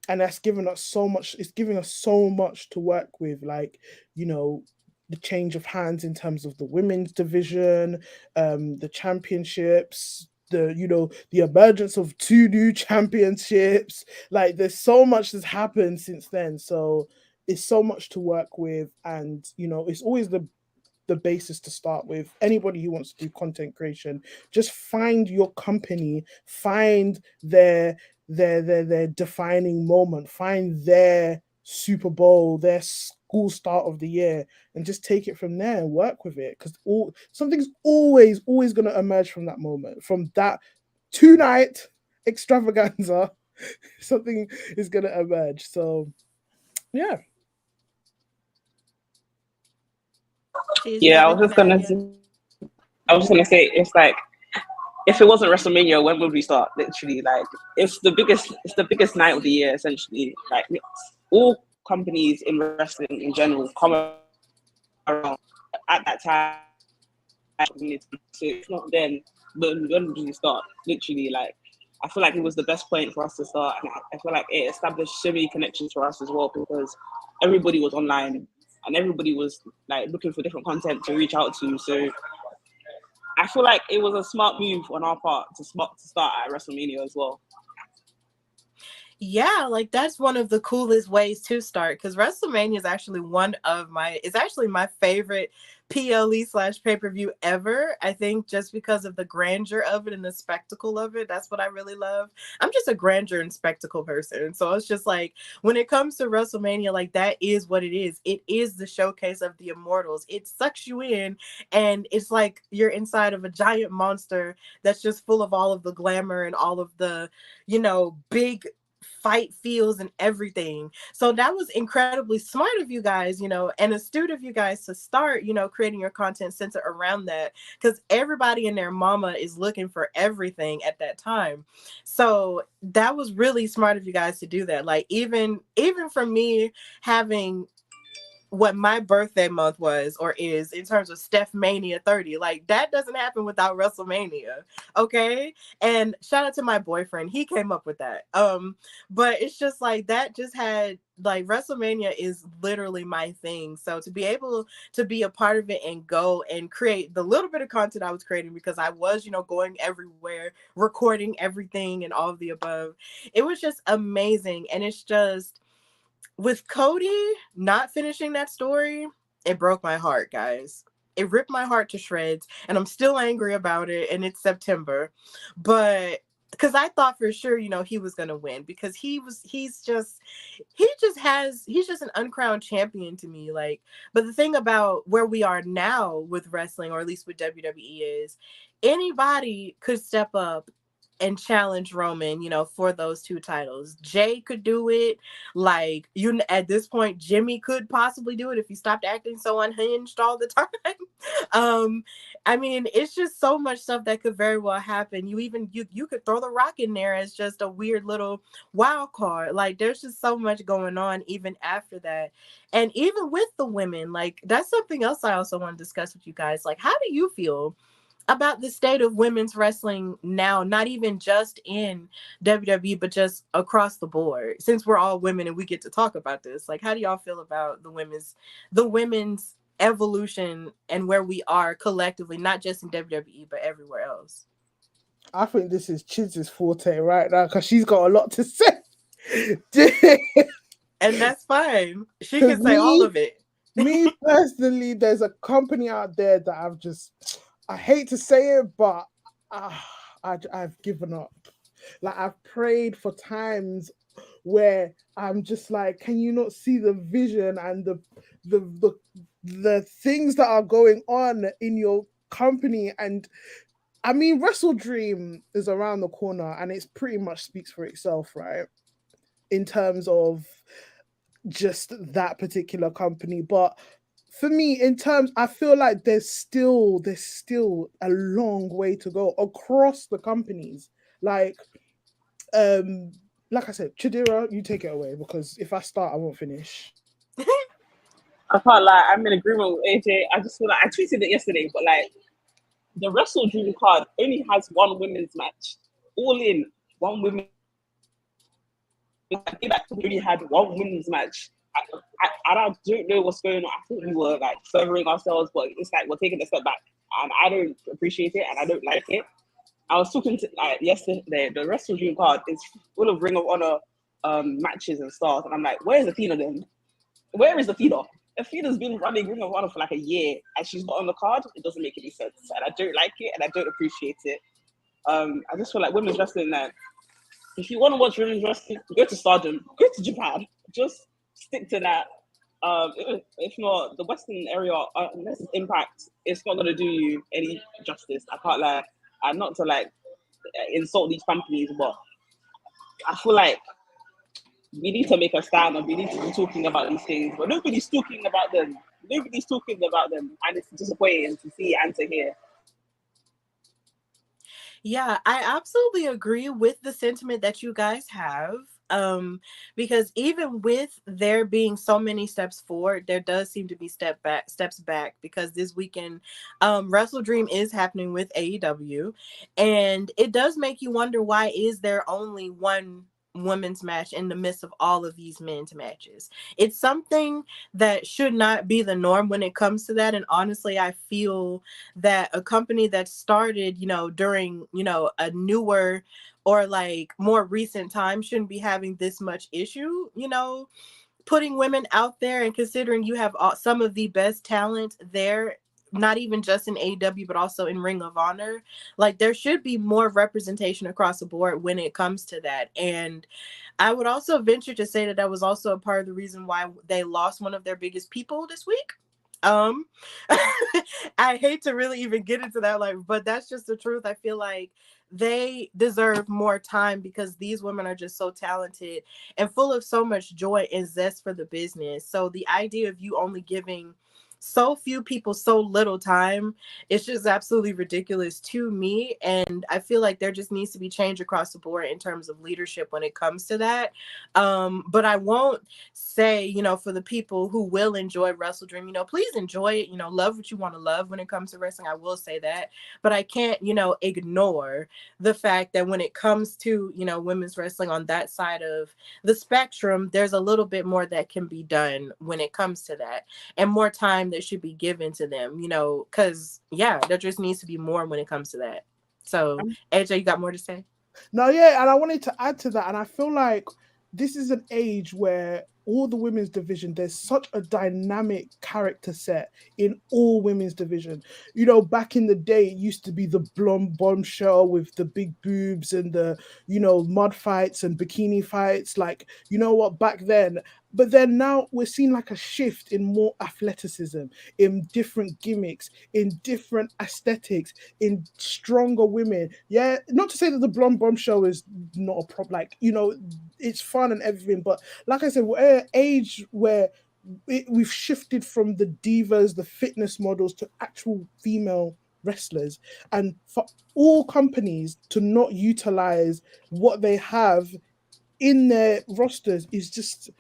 and that's given us so much. It's giving us so much to work with. Like, you know, the change of hands in terms of the women's division, the championships, the, you know, the emergence of 2 new championships. Like there's so much that's happened since then. So it's so much to work with, and you know, it's always the basis to start with. Anybody who wants to do content creation, just find your company, find their defining moment, find their Super Bowl, their school start of the year, and just take it from there and work with it, because something's always going to emerge from that moment, from that 2-night extravaganza. Something is going to emerge. So yeah. Yeah, I was just gonna say, it's like, if it wasn't WrestleMania, when would we start? Literally, like it's the biggest night of the year, essentially. Like all companies in wrestling in general come around at that time. So if not then, when do we start? Literally, like I feel like it was the best point for us to start, and I feel like it established so many connections for us as well, because everybody was online and everybody was like looking for different content to reach out to. So I feel like it was a smart move on our part to start at WrestleMania as well. Yeah, like that's one of the coolest ways to start, because WrestleMania is actually my favorite PLE/pay-per-view ever. I think just because of the grandeur of it and the spectacle of it. That's what I really love. I'm just a grandeur and spectacle person. So it's just like when it comes to WrestleMania, like that is what it is. It is the showcase of the immortals. It sucks you in, and it's like you're inside of a giant monster that's just full of all of the glamour and all of the, you know, big fight feels and everything. So that was incredibly smart of you guys, you know, and astute of you guys to start, you know, creating your content centered around that, because everybody and their mama is looking for everything at that time. So that was really smart of you guys to do that. Like even for me, having what my birthday month was or is in terms of Steph Mania 30. Like that doesn't happen without WrestleMania. Okay. And shout out to my boyfriend. He came up with that. But it's just like that just had like WrestleMania is literally my thing. So to be able to be a part of it and go and create the little bit of content I was creating, because I was, you know, going everywhere, recording everything and all of the above. It was just amazing. And it's just, with Cody not finishing that story, it broke my heart, guys. It ripped my heart to shreds, and I'm still angry about it, and it's September. But because I thought for sure, you know, he was gonna win, because he's just an uncrowned champion to me. Like, but the thing about where we are now with wrestling, or at least with WWE, is anybody could step up and challenge Roman, you know, for those 2 titles. Jay could do it. Like, you at this point, Jimmy could possibly do it if he stopped acting so unhinged all the time. I mean, it's just so much stuff that could very well happen. You could throw The Rock in there as just a weird little wild card. Like, there's just so much going on even after that. And even with the women, like that's something else I also want to discuss with you guys. Like, how do you feel about the state of women's wrestling now, not even just in WWE, but just across the board. Since we're all women and we get to talk about this, like, how do y'all feel about the women's evolution and where we are collectively, not just in WWE but everywhere else? I think this is Chidz's forte right now because she's got a lot to say. And that's fine. She Because can say all of it. me personally, there's a company out there that I hate to say it, but I've given up. Like, I've prayed for times where I'm just like, can you not see the vision and the things that are going on in your company? And I mean, Wrestle Dream is around the corner, and it's pretty much speaks for itself, right? In terms of just that particular company. But for me, in terms, I feel like there's still a long way to go across the companies. Like, um, like I said, Chidira, you take it away because if I start, I won't finish. I can't lie, I'm in agreement with AJ. I just feel like I tweeted it yesterday, but like the Wrestle Dream card only has one women's match. All in one women's. I think that we only had one women's match. I don't know what's going on. I thought we were like furthering ourselves, but it's like we're taking a step back, and I don't appreciate it, and I don't like it. I was talking to like yesterday. The Wrestle Dream card is full of Ring of Honor matches and stars, and I'm like, where's Athena then? Where is Athena? Athena's been running Ring of Honor for like a year, and she's not on the card. It doesn't make any sense, and I don't like it, and I don't appreciate it. I just feel like women's wrestling, like, if you want to watch women's wrestling, go to Stardom, go to Japan, just stick to that. If not, the Western area, unless it's Impact, it's not going to do you any justice. I can't lie. I'm not to like insult these companies, but I feel like we need to make a stand and we need to be talking about these things. But nobody's talking about them. Nobody's talking about them, and it's disappointing to see and to hear. Yeah, I absolutely agree with the sentiment that you guys have. Because even with there being so many steps forward, there does seem to be steps back because this weekend, Wrestle Dream is happening with AEW, and it does make you wonder, why is there only one women's match in the midst of all of these men's matches? It's something that should not be the norm when it comes to that. And honestly, I feel that a company that started, during, a newer or like more recent time shouldn't be having this much issue, putting women out there, and considering you have some of the best talent there, not even just in AEW, but also in Ring of Honor. Like, there should be more representation across the board when it comes to that. And I would also venture to say that that was also a part of the reason why they lost one of their biggest people this week. Um, I hate to really even get into that, like, but that's just the truth. I feel like they deserve more time because these women are just so talented and full of so much joy and zest for the business. So the idea of you only giving so few people so little time, it's just absolutely ridiculous to me. And I feel like there just needs to be change across the board in terms of leadership when it comes to that. But I won't say, for the people who will enjoy Wrestle Dream, please enjoy it, love what you want to love when it comes to wrestling. I will say that, but I can't, ignore the fact that when it comes to, women's wrestling on that side of the spectrum, there's a little bit more that can be done when it comes to that, and more time that should be given to them, because there just needs to be more when it comes to that. So, AJ, you got more to say? No, yeah, and I wanted to add to that, and I feel like this is an age where all the women's division, there's such a dynamic character set in all women's division. Back in the day, it used to be the blonde bombshell with the big boobs and the, mud fights and bikini fights. Like, back then. But then now we're seeing like a shift in more athleticism, in different gimmicks, in different aesthetics, in stronger women. Yeah, not to say that the blonde bombshell is not a problem. Like, it's fun and everything. But like I said, we're at an age where we've shifted from the divas, the fitness models, to actual female wrestlers. And for all companies to not utilize what they have in their rosters is just...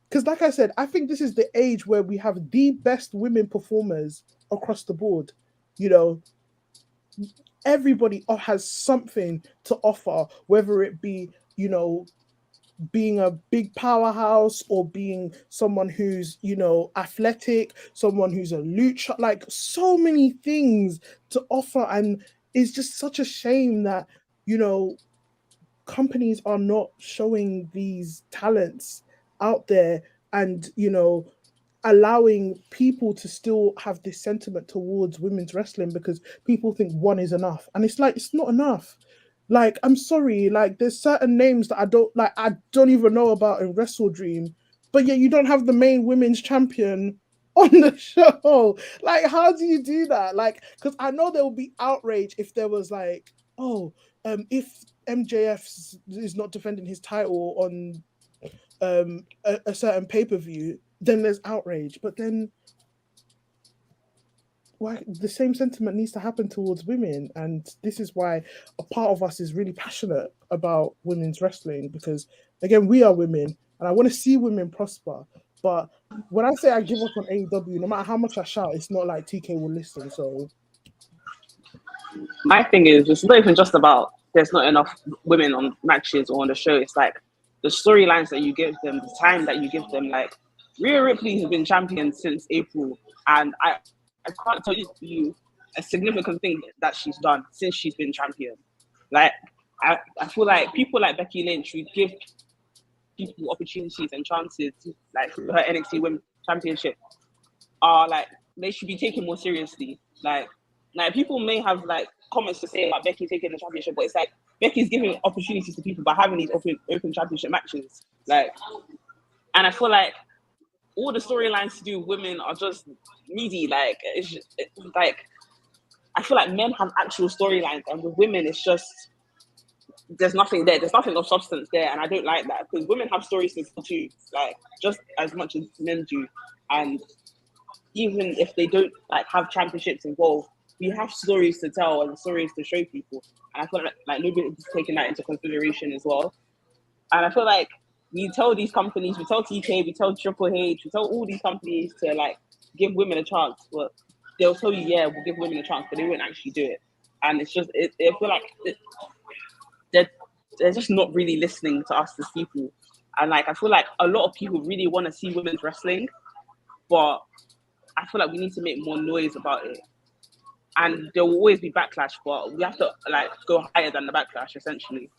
Because, like I said, I think this is the age where we have the best women performers across the board. everybody has something to offer, whether it be, being a big powerhouse or being someone who's, athletic, someone who's a lucha, like so many things to offer. And it's just such a shame that, companies are not showing these talents out there, and allowing people to still have this sentiment towards women's wrestling, because people think one is enough, and it's like, it's not enough. Like, I'm sorry, like, there's certain names that I don't even know about in Wrestle Dream, but yet you don't have the main women's champion on the show. Like, how do you do that? Like, because I know there will be outrage if there was like, oh, if MJF is not defending his title on a certain pay-per-view, then there's outrage. But then why the same sentiment needs to happen towards women? And this is why a part of us is really passionate about women's wrestling, because again, we are women and I want to see women prosper. But when I say I give up on AEW, no matter how much I shout, it's not like TK will listen. So My thing is, it's not even just about there's not enough women on matches or on the show. It's like the storylines that you give them, the time that you give them. Like, Rhea Ripley has been champion since April, and I can't tell you a significant thing that she's done since she's been champion. Like, I feel like people like Becky Lynch who give people opportunities and chances, like her NXT Women's Championship, are like, they should be taken more seriously. Like people may have like comments to say about Becky taking the championship, but it's like Becky's giving opportunities to people by having these open championship matches. Like, and I feel like all the storylines to do with women are just needy. Like, it's like, I feel like men have actual storylines, and with women, it's just, there's nothing there. There's nothing of substance there, and I don't like that, because women have stories to tell too, like, just as much as men do. And even if they don't like have championships involved, we have stories to tell and stories to show people. And I feel like nobody's taking that into consideration as well. And I feel like we tell these companies, we tell TK, we tell Triple H, we tell all these companies to like give women a chance, but they'll tell you, yeah, we'll give women a chance, but they won't actually do it. And it's just, I feel like they're just not really listening to us as people. And like, I feel like a lot of people really want to see women's wrestling, but I feel like we need to make more noise about it. And there will always be backlash, but we have to like go higher than the backlash, essentially.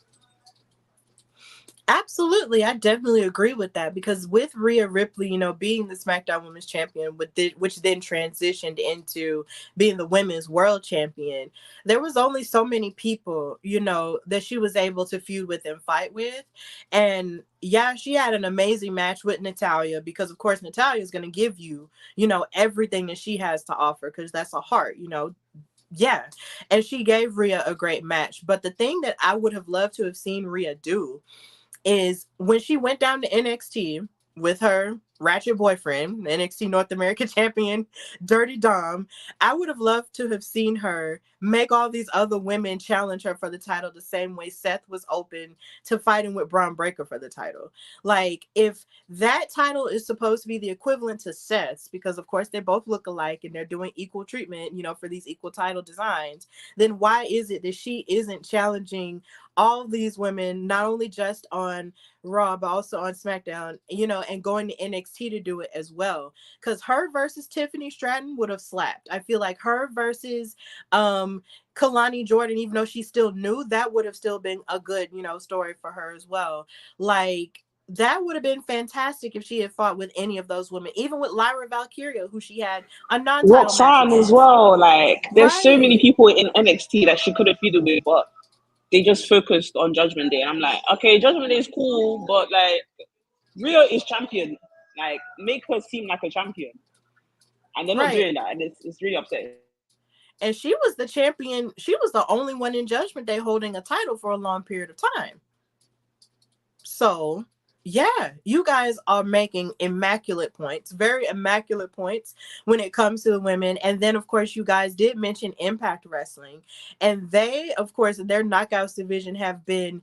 Absolutely, I definitely agree with that, because with Rhea Ripley, being the SmackDown Women's Champion, which then transitioned into being the Women's World Champion, there was only so many people, that she was able to feud with and fight with. And yeah, she had an amazing match with Natalya, because of course Natalya is going to give you, everything that she has to offer, because that's a heart, Yeah. And she gave Rhea a great match. But the thing that I would have loved to have seen Rhea do is when she went down to NXT with her ratchet boyfriend, NXT North American champion, Dirty Dom, I would have loved to have seen her make all these other women challenge her for the title the same way Seth was open to fighting with Braun Breaker for the title. Like, if that title is supposed to be the equivalent to Seth's, because of course they both look alike and they're doing equal treatment, for these equal title designs, then why is it that she isn't challenging all these women, not only just on Raw, but also on SmackDown, and going to NXT to do it as well? Because her versus Tiffany Stratton would have slapped. I feel like her versus Kalani Jordan, even though she's still new, that would have still been a good, story for her as well. Like, that would have been fantastic if she had fought with any of those women, even with Lyra Valkyria, who she had a non-title Roxanne match as well. Like, there's so many Right. people in NXT that she could have feuded with, but they just focused on Judgment Day. And I'm like, okay, Judgment Day is cool, but like, Rhea is champion. Like, make her seem like a champion. And they're not doing that, and it's really upsetting. And she was the champion. She was the only one in Judgment Day holding a title for a long period of time. So, yeah, you guys are making immaculate points, very immaculate points when it comes to the women. And then, of course, you guys did mention Impact Wrestling. And they, of course, their Knockouts division have been,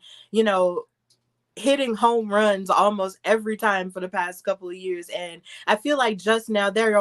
hitting home runs almost every time for the past couple of years, and I feel like just now they're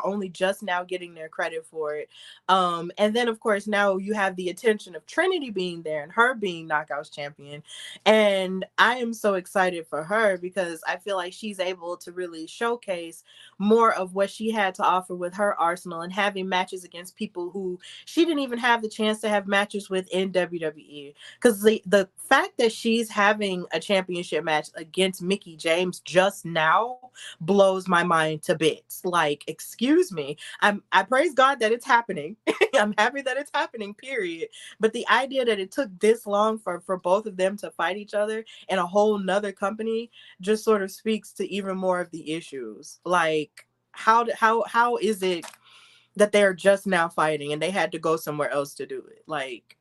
only just now getting their credit for it. And then of course now you have the attention of Trinity being there and her being Knockouts champion, and I am so excited for her because I feel like she's able to really showcase more of what she had to offer with her arsenal and having matches against people who she didn't even have the chance to have matches with in WWE. Because the fact that she's having a championship match against Mickey James just now blows my mind to bits. Like, excuse me. I praise God that it's happening. I'm happy that it's happening, period. But the idea that it took this long for both of them to fight each other in a whole nother company just sort of speaks to even more of the issues. Like, how is it that they're just now fighting and they had to go somewhere else to do it? Like,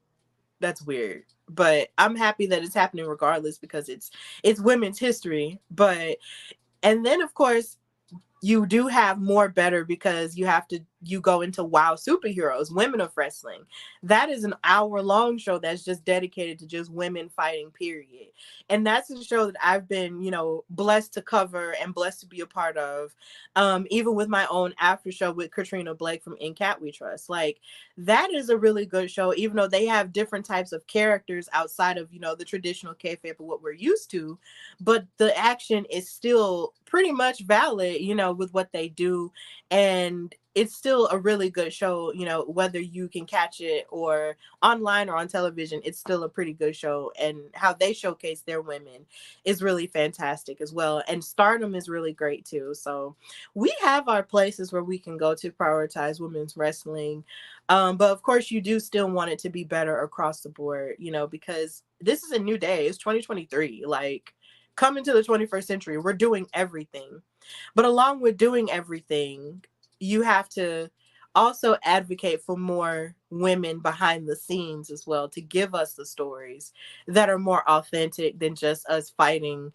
that's weird. But I'm happy that it's happening regardless because it's women's history. But and then of course you do have more better because you go into Wow Superheroes, Women of Wrestling. That is an hour-long show that's just dedicated to just women fighting, period. And that's a show that I've been, blessed to cover and blessed to be a part of. Even with my own after show with Katrina Blake from In Cat We Trust. Like, that is a really good show, even though they have different types of characters outside of, the traditional kayfabe of what we're used to. But the action is still pretty much valid, with what they do. And it's still a really good show, whether you can catch it or online or on television, it's still a pretty good show. And how they showcase their women is really fantastic as well. And Stardom is really great too. So we have our places where we can go to prioritize women's wrestling. But of course, you do still want it to be better across the board, because this is a new day. It's 2023. Like, coming to the 21st century, we're doing everything. But along with doing everything, you have to also advocate for more women behind the scenes as well to give us the stories that are more authentic than just us fighting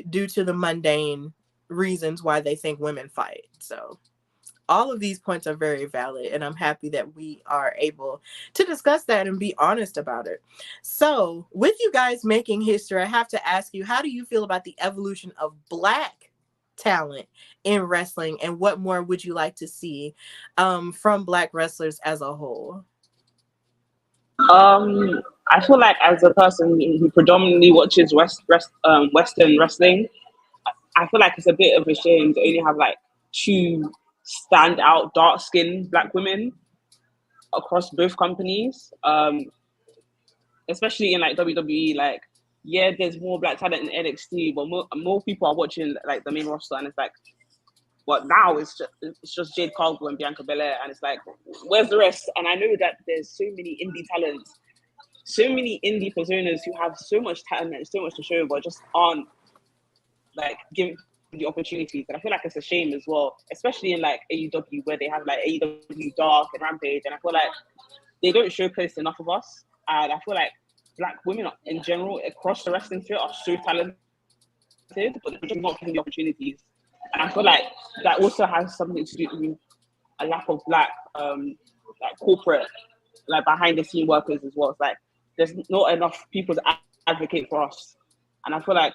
due to the mundane reasons why they think women fight. So all of these points are very valid, and I'm happy that we are able to discuss that and be honest about it. So, with you guys making history, I have to ask you, how do you feel about the evolution of Black talent in wrestling, and what more would you like to see from Black wrestlers as a whole? I feel like as a person who predominantly watches Western wrestling, I feel like it's a bit of a shame to only have like two standout dark skinned Black women across both companies. Especially in like WWE, like, yeah, there's more Black talent in NXT, but more people are watching like the main roster, and it's like, but now it's just Jade Cargill and Bianca Belair, and it's like, where's the rest? And I know that there's so many indie talents, so many indie personas who have so much talent and so much to show, but just aren't like given the opportunities. And I feel like it's a shame as well, especially in like AEW, where they have like AEW Dark and Rampage, and I feel like they don't showcase enough of us. And I feel like Black women in general across the wrestling field are so talented, but they're just not given the opportunities. And I feel like that also has something to do with a lack of Black like corporate, like behind the scene workers as well. It's like there's not enough people to advocate for us. And I feel like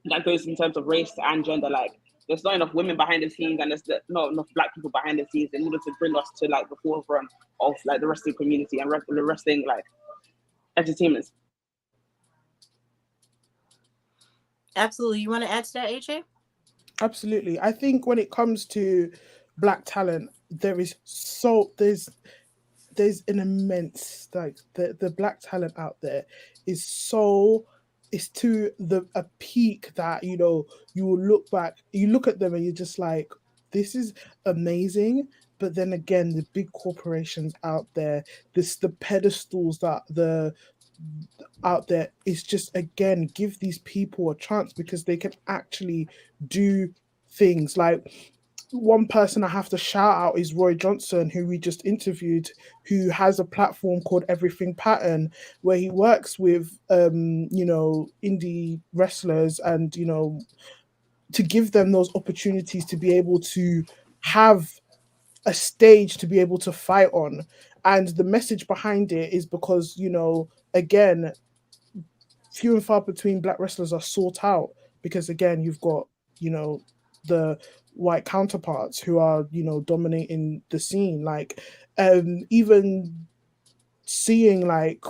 that goes in terms of race and gender. Like, there's not enough women behind the scenes, and there's not enough Black people behind the scenes in order to bring us to like the forefront of like the wrestling community and the wrestling like entertainment. Absolutely. You want to add to that, AJ? Absolutely. I think when it comes to Black talent, there's an immense, like, the Black talent out there is so, it's to a peak that you will look at them and you're just like, this is amazing. But then again, the big corporations out there, the pedestals that the out there is just, again, give these people a chance because they can actually do things. Like, one person I have to shout out is Roy Johnson, who we just interviewed, who has a platform called Everything Pattern, where he works with indie wrestlers and to give them those opportunities to be able to have a stage to be able to fight on. And the message behind it is because again, few and far between black wrestlers are sought out because, again, you've got, you know, the white counterparts who are, you know, dominating the scene. Like, even seeing, like,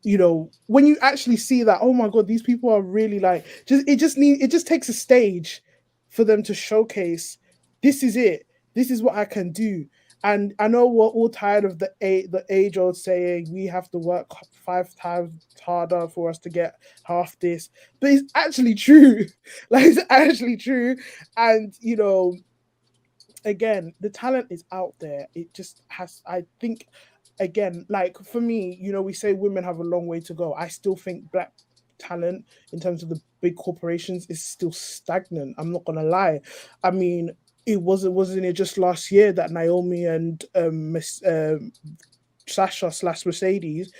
you know, when you actually see that, oh my god, these people are really like, it just takes a stage for them to showcase, this is it, this is what I can do. And I know we're all tired of the age old saying we have to work 5 times harder for us to get half this, but it's actually true. Like, it's actually true. And, you know, again, the talent is out there. It just has, I think, again, like for me, you know, we say women have a long way to go. I still think black talent in terms of the big corporations is still stagnant. I'm not gonna lie. I mean, wasn't it just last year that Naomi and Sasha / Mercedes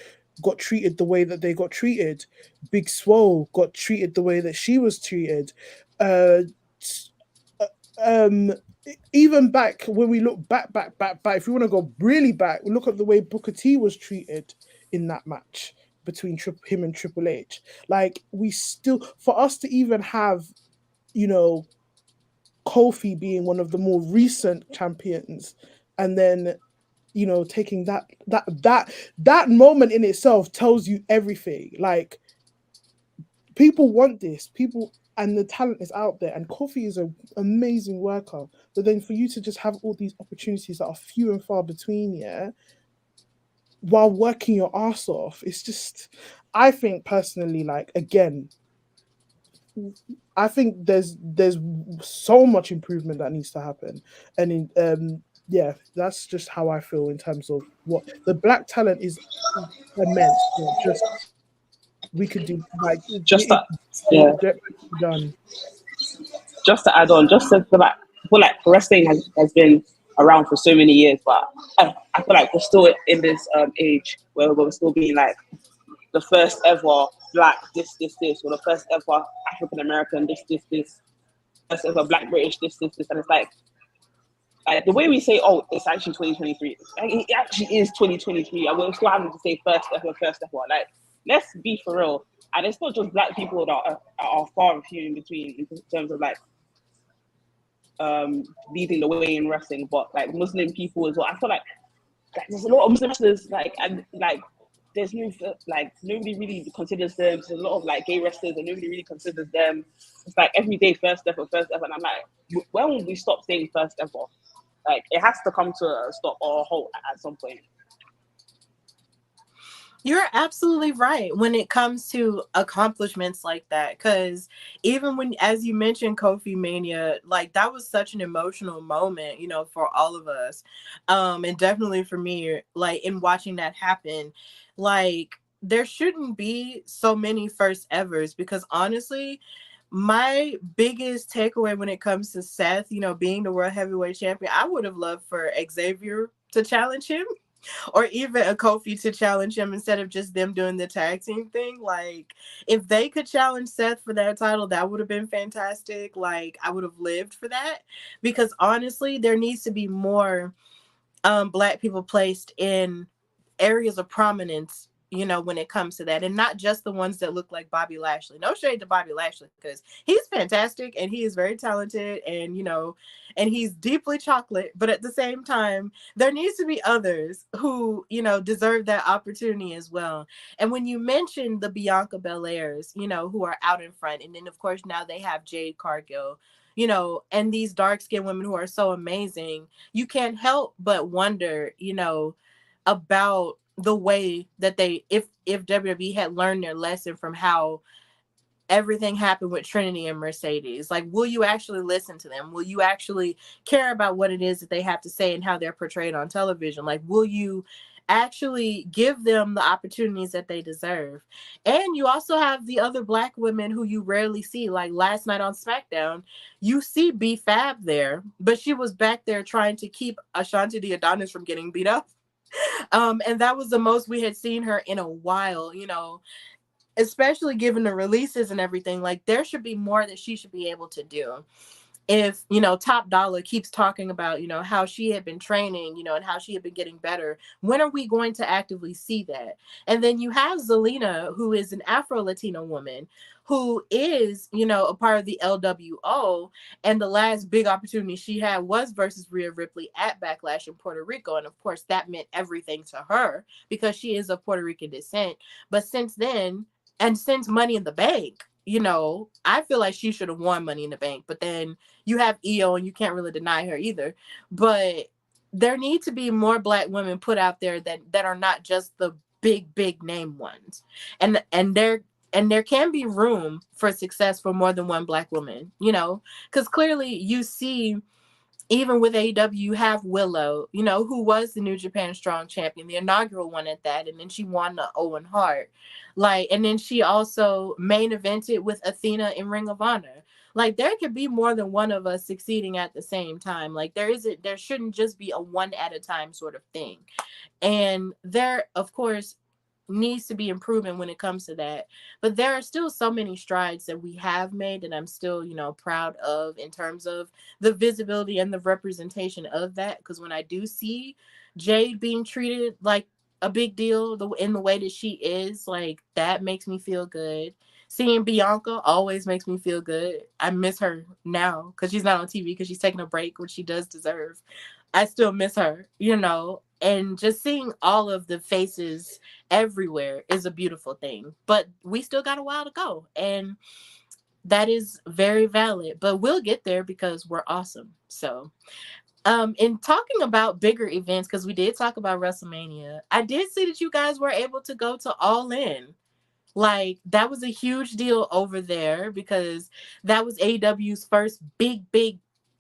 got treated the way that they got treated? Big Swole got treated the way that she was treated. Uh, um Even back when we look back, if you want to go really back, look at the way Booker T was treated in that match between him and Triple H. Like, we still, for us to even have, you know, Kofi being one of the more recent champions, and then, you know, taking that moment in itself tells you everything. Like, people want this, and the talent is out there, and Kofi is an amazing worker. But then for you to just have all these opportunities that are few and far between, yeah, while working your ass off, it's just, I think personally, like, again, I think there's so much improvement that needs to happen. And yeah, that's just how I feel in terms of what the black talent is immense. Just, we could do, like, Just that, yeah. Done. Just to add on, just to feel like wrestling has been around for so many years, but I feel like we're still in this age where we're still being like the first ever black this, or the first ever African American this, first ever black British this, and it's like the way we say, oh, it's actually 2023. Like, it actually is 2023, and we're still having to say first ever. Like, let's be for real. And it's not just black people that are far and few in between in terms of like leading the way in wrestling, but like Muslim people as well. I feel like there's a lot of Muslim wrestlers, like, and like there's no, like, nobody really considers them. There's a lot of like gay wrestlers and nobody really considers them. It's like every day first ever, and I'm like, when will we stop saying first ever? Like, it has to come to a stop or a halt at some point. You're absolutely right when it comes to accomplishments like that, because even when, as you mentioned, Kofi Mania, like, that was such an emotional moment, you know, for all of us, and definitely for me, like, in watching that happen. Like, there shouldn't be so many first evers, because honestly, my biggest takeaway when it comes to Seth, you know, being the world heavyweight champion, I would have loved for Xavier to challenge him, or even a Kofi to challenge him, instead of just them doing the tag team thing. Like, if they could challenge Seth for that title, that would have been fantastic. Like, I would have lived for that, because honestly, there needs to be more black people placed in areas of prominence, you know, when it comes to that, and not just the ones that look like Bobby Lashley. No shade to Bobby Lashley, because he's fantastic and he is very talented, and, you know, and he's deeply chocolate, but at the same time, there needs to be others who, you know, deserve that opportunity as well. And when you mention the Bianca Belairs, you know, who are out in front, and then of course now they have Jade Cargill, you know, and these dark-skinned women who are so amazing, you can't help but wonder, you know, about the way that they, if WWE had learned their lesson from how everything happened with Trinity and Mercedes, like, will you actually listen to them? Will you actually care about what it is that they have to say and how they're portrayed on television? Like, will you actually give them the opportunities that they deserve? And you also have the other black women who you rarely see. Like, last night on SmackDown, you see B Fab there, but she was back there trying to keep Ashanti the Adonis from getting beat up. And that was the most we had seen her in a while, you know, especially given the releases and everything. Like, there should be more that she should be able to do. if, you know, Top Dollar keeps talking about, you know, how she had been training, you know, and how she had been getting better, when are we going to actively see that? And then you have Zelina, who is an Afro-Latina woman who is, you know, a part of the LWO. And the last big opportunity she had was versus Rhea Ripley at Backlash in Puerto Rico. And of course, that meant everything to her because she is of Puerto Rican descent. But since then, and since Money in the Bank, you know, I feel like she should have won Money in the Bank. But then you have Io, and you can't really deny her either. But there need to be more Black women put out there that are not just the big name ones. And there can be room for success for more than one Black woman, you know, because clearly you see, even with AEW, you have Willow, you know, who was the New Japan Strong Champion, the inaugural one at that, and then she won the Owen Hart. Like, and then she also main evented with Athena in Ring of Honor. Like, there could be more than one of us succeeding at the same time. Like, there shouldn't just be a one at a time sort of thing. And there, of course, needs to be improvement when it comes to that. But there are still so many strides that we have made that I'm still, you know, proud of in terms of the visibility and the representation of that. Because when I do see Jade being treated like a big deal in the way that she is, like, that makes me feel good. Seeing Bianca always makes me feel good. I miss her now because she's not on TV because she's taking a break, which she does deserve. I still miss her, you know, and just seeing all of the faces everywhere is a beautiful thing. But we still got a while to go, and that is very valid. But we'll get there because we're awesome. So, in talking about bigger events, because we did talk about WrestleMania, I did see that you guys were able to go to All In. Like, that was a huge deal over there because that was AEW's first big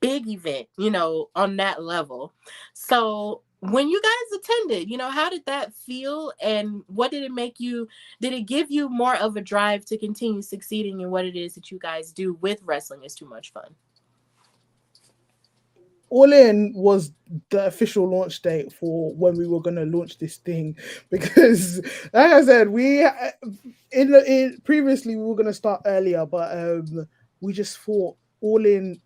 event, you know, on that level. So when you guys attended, you know, how did that feel, and what did it make you, did it give you more of a drive to continue succeeding in what it is that you guys do with Wrestling Is Too Much Fun? All In was the official launch date for when we were going to launch this thing, because like I said, we previously we were going to start earlier, but we just thought all in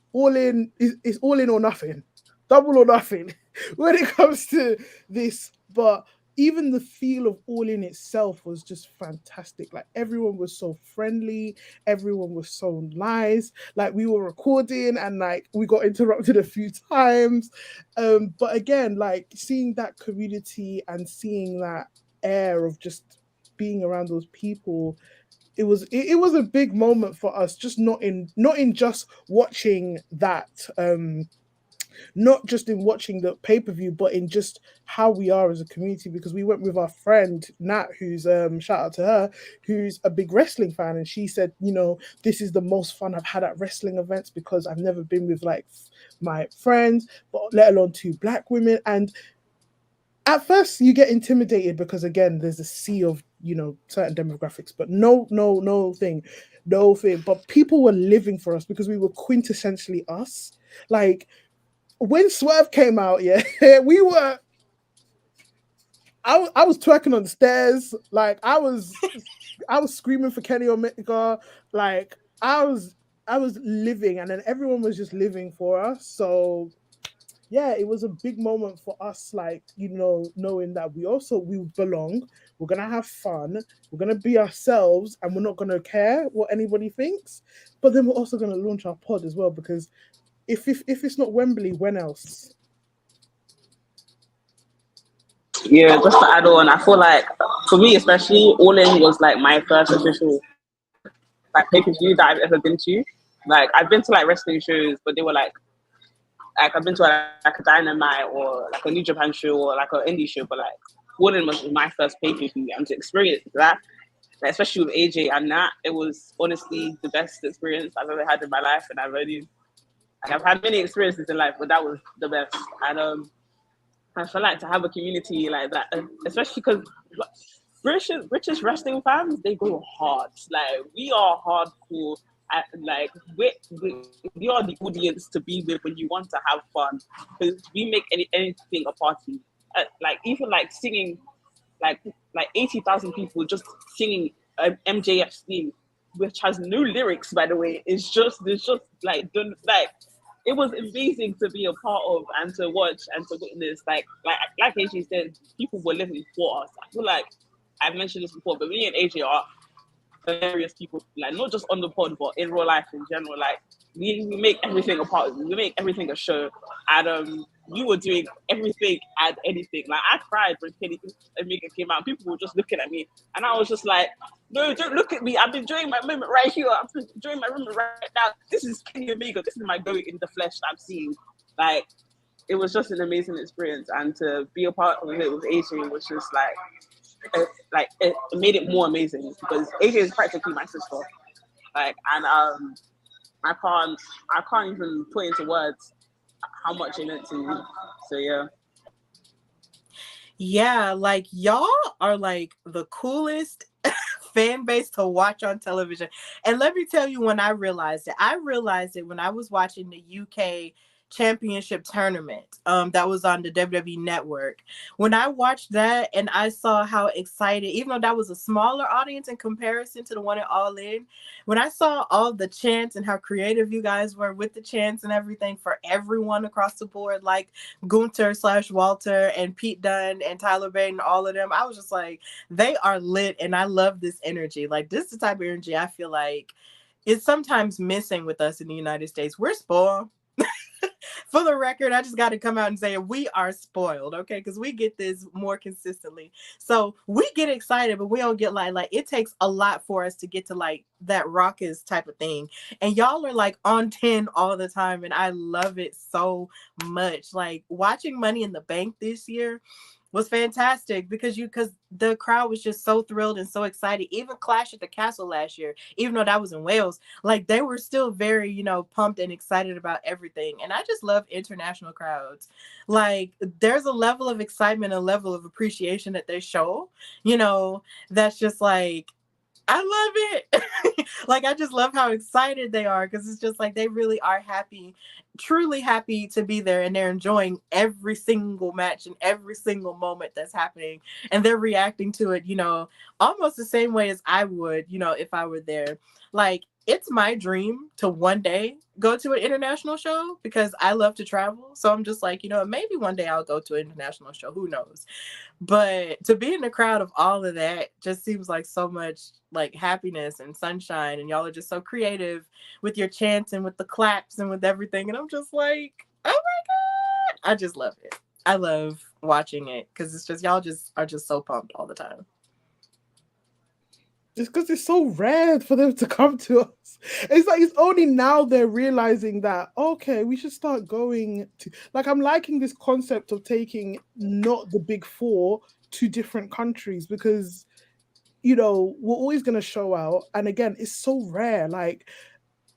is all in or nothing, double or nothing when it comes to this. But even the feel of All In itself was just fantastic. Like, everyone was so friendly, everyone was so nice. Like, we were recording and like we got interrupted a few times. But again, like, seeing that community and seeing that air of just being around those people, it was a big moment for us, just not in just watching that not just in watching the pay-per-view, but in just how we are as a community, because we went with our friend Nat, who's shout out to her, who's a big wrestling fan, and she said, you know, this is the most fun I've had at wrestling events because I've never been with like my friends, but let alone two Black women. And at first you get intimidated because, again, there's a sea of, you know, certain demographics, but no thing. But people were living for us because we were quintessentially us. Like, when Swerve came out, yeah, we were. I was twerking on the stairs, like I was screaming for Kenny Omega, like I was living, and then everyone was just living for us. So yeah, it was a big moment for us, like, you know, knowing that we belong, we're gonna have fun, we're gonna be ourselves, and we're not gonna care what anybody thinks. But then we're also gonna launch our pod as well, because if it's not Wembley, when else? Yeah, just to add on, I feel like for me especially, All In was like my first official like pay-per-view that I've ever been to. Like, I've been to like wrestling shows, but they were like I've been to like a Dynamite or like a New Japan show or like an indie show, but like All In was my first pay-per-view, and to experience that, like, especially with AJ and Nat, it was honestly the best experience I've ever had in my life. And I've had many experiences in life, but that was the best. And I feel like to have a community like that, especially because British wrestling fans, they go hard. Like, we are hardcore. Like, we are the audience to be with when you want to have fun, because we make anything a party. Like, even like singing, like 80,000 people just singing MJF's theme, which has no lyrics, by the way. It's just like it was amazing to be a part of and to watch and to witness. Like AJ said, people were living for us. I feel like I've mentioned this before, but me and AJ are hilarious people, like not just on the pod, but in real life in general. Like we make everything a part of it. We make everything a show. And you were doing everything and anything. Like I cried when Kenny Omega came out. People were just looking at me, and I was just like, "No, don't look at me. I'm enjoying my moment right here. I'm enjoying my moment right now. This is Kenny Omega. This is my going in the flesh that I'm seeing." Like it was just an amazing experience, and to be a part of it with AJ was just it made it more amazing because AJ is practically my sister. Like, and I can't even put into words how much it meant to me. So yeah. Yeah, like y'all are like the coolest fan base to watch on television. And let me tell you when I realized it when I was watching the UK championship tournament that was on the WWE network. When I watched that and I saw how excited, even though that was a smaller audience in comparison to the one at All In, when I saw all the chants and how creative you guys were with the chants and everything for everyone across the board, like Gunther/Walter and Pete Dunne and Tyler Bate and all of them, I was just like, they are lit and I love this energy. Like this is the type of energy I feel like is sometimes missing with us in the United States. We're spoiled. For the record, I just got to come out and say we are spoiled, okay? Because we get this more consistently. So we get excited, but we don't get like it takes a lot for us to get to like that raucous type of thing. And y'all are like on 10 all the time, and I love it so much. Like watching Money in the Bank this year was fantastic because the crowd was just so thrilled and so excited. Even Clash at the Castle last year, even though that was in Wales, like they were still very, pumped and excited about everything. And I just love international crowds. Like there's a level of excitement, a level of appreciation that they show, that's just like, I love it. Like, I just love how excited they are because it's just like they really are happy, truly happy to be there, and they're enjoying every single match and every single moment that's happening. And they're reacting to it, almost the same way as I would, if I were there. Like, it's my dream to one day go to an international show because I love to travel. So I'm just like, maybe one day I'll go to an international show. Who knows? But to be in the crowd of all of that just seems like so much like happiness and sunshine. And y'all are just so creative with your chants and with the claps and with everything. And I'm just like, oh my God. I just love it. I love watching it because it's just, y'all just are just so pumped all the time. Just because it's so rare for them to come to us. It's like it's only now they're realizing that, okay, we should start going to, like, I'm liking this concept of taking not the big four to different countries because, we're always going to show out. And again, it's so rare. Like,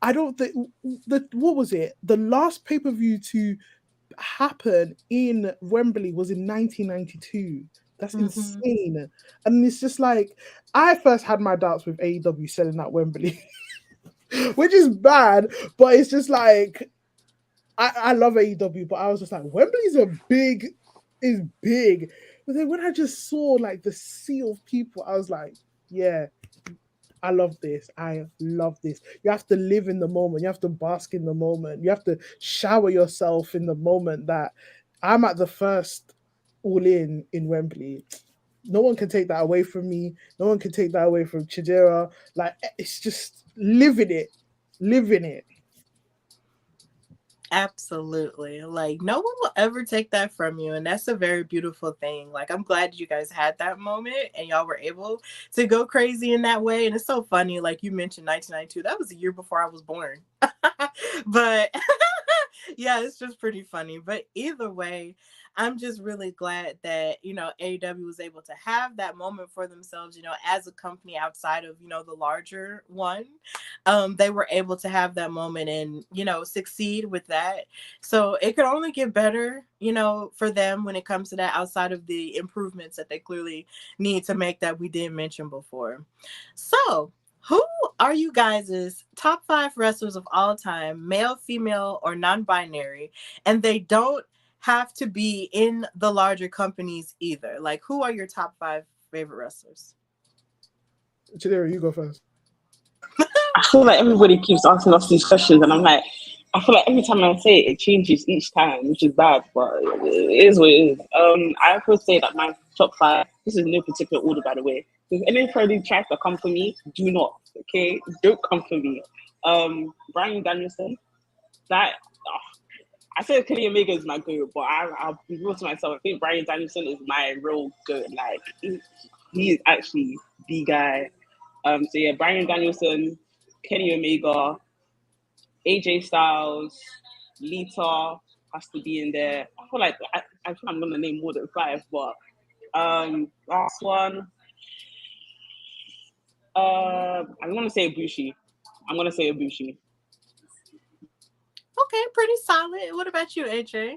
I don't think, what was it? The last pay-per-view to happen in Wembley was in 1992. That's insane. And it's just like, I first had my doubts with AEW selling that Wembley, which is bad, but it's just like, I love AEW, but I was just like, Wembley's is big. But then when I just saw like the sea of people, I was like, yeah, I love this. I love this. You have to live in the moment. You have to bask in the moment. You have to shower yourself in the moment that I'm at the first All In Wembley. No one can take that away from me. No one can take that away from Chidera. Like, it's just living it. Absolutely. Like, no one will ever take that from you. And that's a very beautiful thing. Like, I'm glad you guys had that moment and y'all were able to go crazy in that way. And it's so funny. Like, you mentioned 1992. That was a year before I was born. But yeah, it's just pretty funny. But either way, I'm just really glad that, AEW was able to have that moment for themselves, as a company outside of, the larger one. They were able to have that moment and, succeed with that. So it could only get better, for them when it comes to that outside of the improvements that they clearly need to make that we didn't mention before. So who are you guys' top 5 wrestlers of all time, male, female, or non-binary? And they don't have to be in the larger companies either. Like, who are your top 5 favorite wrestlers? Chidera, you go first. I feel like everybody keeps asking us these questions, and I'm like, I feel like every time I say it, it changes each time, which is bad, but it is what it is. I would say that my top five. This is no particular order, by the way. If anybody tries to come for me, do not. Okay, don't come for me. Brian Danielson. That I said Kenny Omega is my goat, but I'll be real to myself. I think Brian Danielson is my real goat. Like he is actually the guy. So yeah, Brian Danielson, Kenny Omega, AJ Styles, Lita has to be in there. I feel like I think I'm gonna name more than five, but last one, I'm gonna say Ibushi. I'm gonna say Ibushi. Okay, pretty solid. What about you, AJ?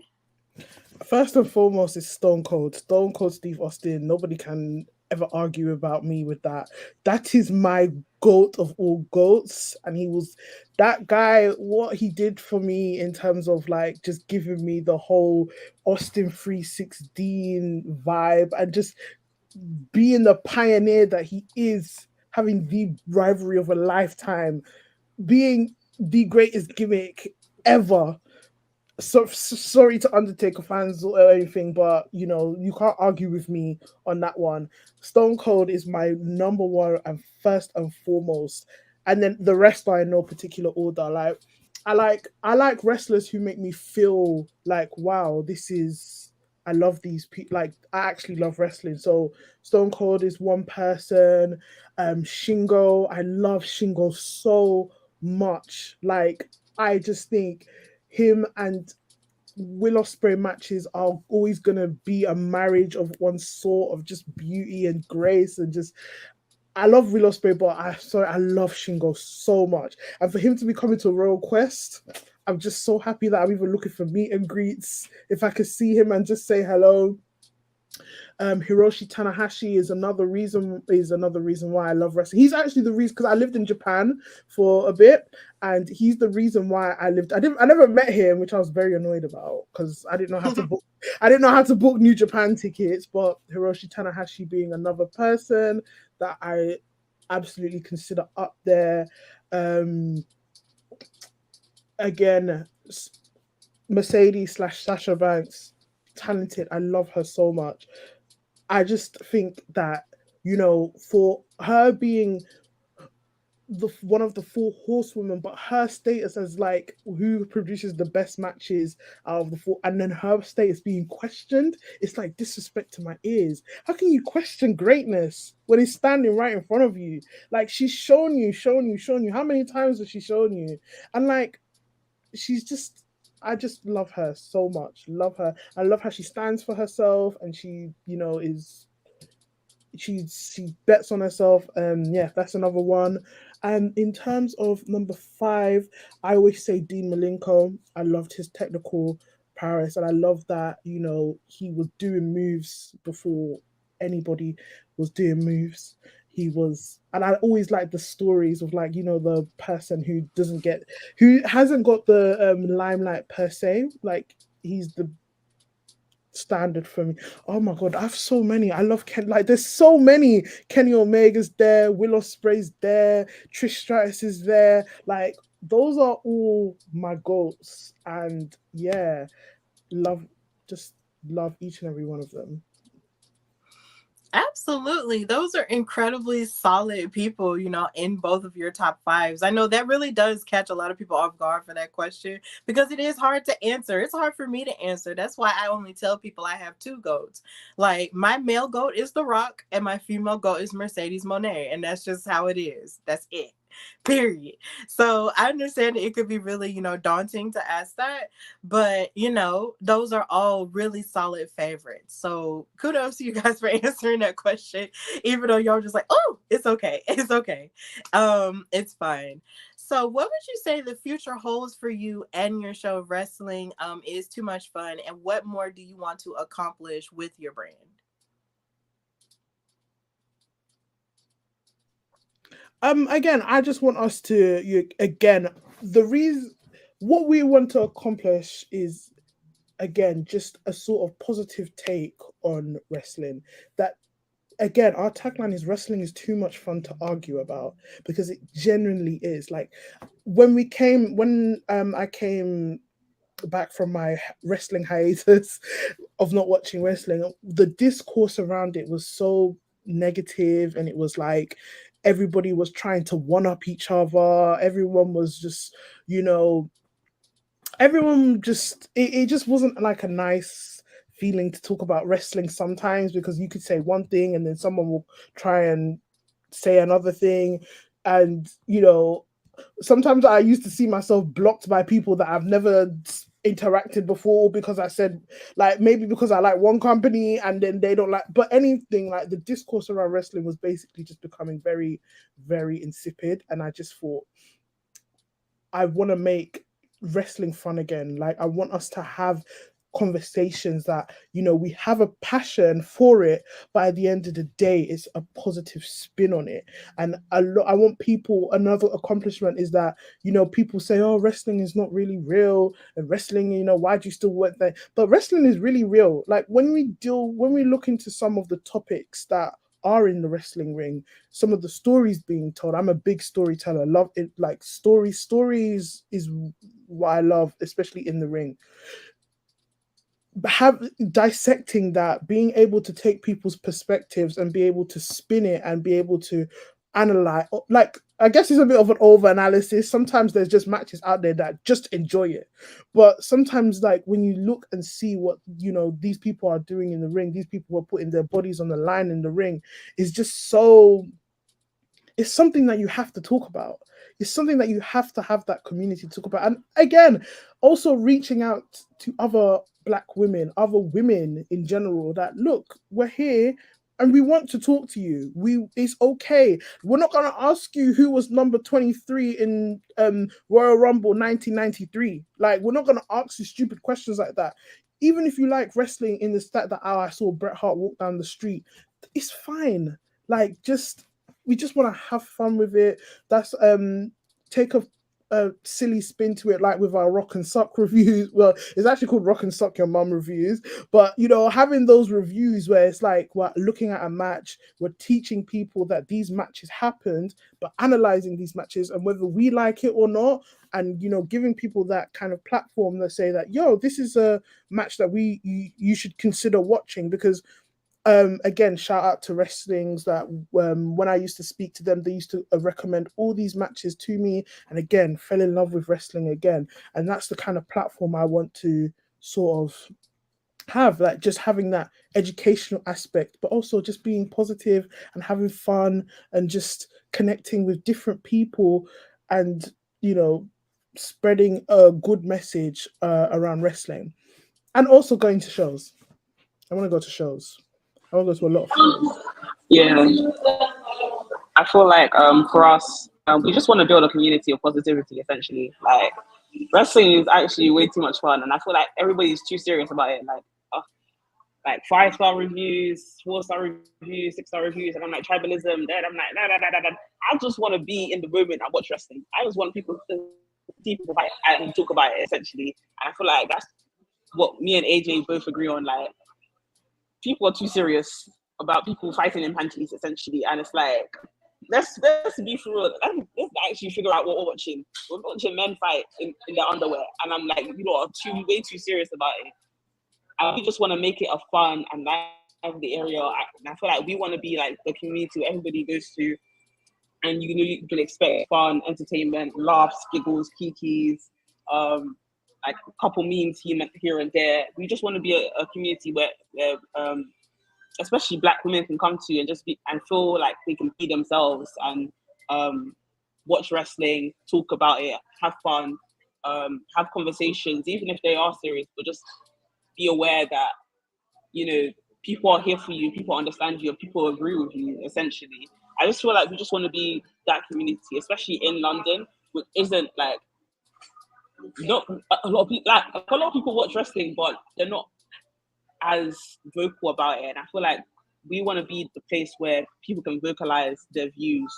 First and foremost is Stone Cold. Stone Cold Steve Austin. Nobody can ever argue about me with that. That is my goat of all goats. And he was that guy, what he did for me in terms of like just giving me the whole Austin 316 vibe and just being the pioneer that he is, having the rivalry of a lifetime, being the greatest gimmick ever. So sorry to Undertaker fans or anything, but you know you can't argue with me on that one. Stone Cold is my number one and first and foremost, and then the rest are in no particular order. Like I like wrestlers who make me feel like wow, this is I love these people. Like I actually love wrestling. So Stone Cold is one person. Shingo, I love Shingo so much. Like I just think him and Will Ospreay matches are always gonna be a marriage of one sort of just beauty and grace and just I love Will Ospreay, but I love Shingo so much. And for him to be coming to Royal Quest, I'm just so happy that I'm even looking for meet and greets. If I could see him and just say hello. Hiroshi Tanahashi is another reason why I love wrestling. He's actually the reason because I lived in Japan for a bit, and he's the reason why I lived. I never met him, which I was very annoyed about because I didn't know how to book. I didn't know how to book New Japan tickets. But Hiroshi Tanahashi being another person that I absolutely consider up there. Again, Mercedes / Sasha Banks, talented. I love her so much. I just think that, you know, for her being one of the four horsewomen, but her status as like who produces the best matches out of the four, and then her status being questioned, it's like disrespect to my ears. How can you question greatness when it's standing right in front of you? Like she's shown you. How many times has she shown you? And like she's just I just love her so much. Love her. I love how she stands for herself and she, you know, she bets on herself. Yeah, that's another one. And in terms of number five, I always say Dean Malenko. I loved his technical prowess and I love that, you know, he was doing moves before anybody was doing moves. He was, and I always like the stories of like, you know, the person who hasn't got the limelight per se. Like he's the standard for me. Oh my god, I have so many. I love Ken. Like there's so many. Kenny Omega's there, Will Ospreay's there, Trish Stratus is there. Like those are all my goats, and yeah, love just love each and every one of them. Absolutely. Those are incredibly solid people, you know, in both of your top fives. I know that really does catch a lot of people off guard for that question because it is hard to answer. It's hard for me to answer. That's why I only tell people I have two goats. Like my male goat is The Rock and my female goat is Mercedes Moné. And that's just how it is. That's it. Period. So I understand it could be really, you know, daunting to ask that, but you know, those are all really solid favorites. So kudos to you guys for answering that question, even though y'all just like, oh, it's okay. It's okay. It's fine. So what would you say the future holds for you and your show of wrestling is too much fun? And what more do you want to accomplish with your brand? Again, I just want us to again the reason what we want to accomplish is again just a sort of positive take on wrestling that again, our tagline is wrestling is too much fun to argue about, because it genuinely is. Like when I came back from my wrestling hiatus of not watching wrestling, the discourse around it was so negative, and it was like everybody was trying to one up each other. Everyone was just, you know, everyone just it just wasn't like a nice feeling to talk about wrestling sometimes, because you could say one thing and then someone will try and say another thing. And you know, sometimes I used to see myself blocked by people that I've never interacted before, because I said, like, maybe because I like one company and then they don't like, but anything, like the discourse around wrestling was basically just becoming very, very insipid. And I just thought, I want to make wrestling fun again. Like, I want us to have conversations that, you know, we have a passion for it, but at the end of the day, it's a positive spin on it. And I want people, another accomplishment is that, you know, people say, oh, wrestling is not really real, and wrestling, you know, why do you still work there? But wrestling is really real. Like when we look into some of the topics that are in the wrestling ring, some of the stories being told. I'm a big storyteller. Love it. Like stories is what I love, especially in the ring. Dissecting that, being able to take people's perspectives and be able to spin it and be able to analyze, like, I guess it's a bit of an over analysis. Sometimes there's just matches out there that just enjoy it, but sometimes, like, when you look and see what, you know, these people are doing in the ring, these people are putting their bodies on the line in the ring, is just so, it's something that you have to talk about. It's something that you have to have that community talk about. And again, also reaching out to other Black women, other women in general, that look, we're here and we want to talk to you. It's okay. We're not gonna ask you who was number 23 in Royal Rumble 1993. Like, we're not gonna ask you stupid questions like that. Even if you like wrestling in the stat that, oh, I saw Bret Hart walk down the street, it's fine. Like, we just want to have fun with it. That's take a silly spin to it, like with our Rock and Sock reviews. Well, it's actually called Rock and Sock Your Mum reviews, but you know, having those reviews where it's like we're looking at a match, we're teaching people that these matches happened, but analyzing these matches and whether we like it or not, and you know, giving people that kind of platform that say that, yo, this is a match that you should consider watching. Because again, shout out to wrestlings that when I used to speak to them, they used to recommend all these matches to me, and again, fell in love with wrestling again. And that's the kind of platform I want to sort of have, like just having that educational aspect, but also just being positive and having fun and just connecting with different people, and you know, spreading a good message around wrestling. And also going to shows. I want to go to shows. I want to go to a lot of shows. Yeah, I feel like for us, we just want to build a community of positivity. Essentially, like wrestling is actually way too much fun, and I feel like everybody's too serious about it. Like 5-star reviews, 4-star reviews, 6-star reviews, and I'm like tribalism. Then I'm like, nah. I just want to be in the moment and watch wrestling. I just want people to see people fight and talk about it. Essentially, and I feel like that's what me and AJ both agree on. Like, people are too serious about people fighting in panties, essentially, and it's like, let's be for real. Let's actually figure out what we're watching. We're watching men fight in their underwear, and I'm like, you lot are way too serious about it. And we just want to make it a fun and lively area. And I feel like we want to be like the community where everybody goes to, and you can expect fun, entertainment, laughs, giggles, kikis, like a couple memes here and there. We just want to be a community where especially Black women can come to and just be and feel like they can be themselves and watch wrestling, talk about it, have fun, have conversations, even if they are serious, but just be aware that, you know, people are here for you, people understand you, people agree with you, essentially. I just feel like we just want to be that community, especially in London, which isn't like, not a lot of people, like a lot of people watch wrestling, but they're not as vocal about it. And I feel like we want to be the place where people can vocalize their views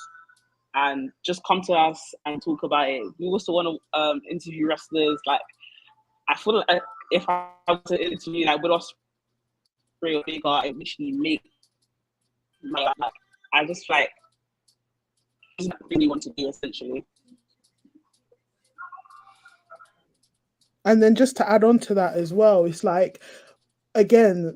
and just come to us and talk about it. We also want to interview wrestlers. Like, I feel like if I was to interview like with us or bigger, it literally make I just like really want to do essentially. And then just to add on to that as well, it's like, again,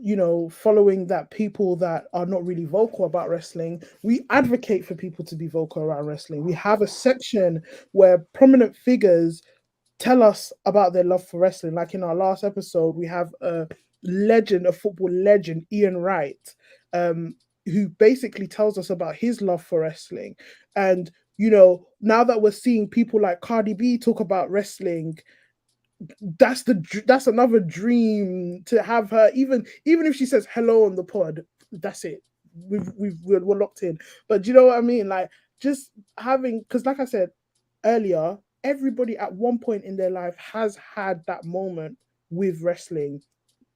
following that, people that are not really vocal about wrestling, we advocate for people to be vocal around wrestling. We have a section where prominent figures tell us about their love for wrestling. Like in our last episode, we have a football legend, Ian Wright, who basically tells us about his love for wrestling. And, now that we're seeing people like Cardi B talk about wrestling, that's another dream to have her. Even if she says hello on the pod, that's it. We're locked in. But do you know what I mean? Like, just having, because like I said earlier, everybody at one point in their life has had that moment with wrestling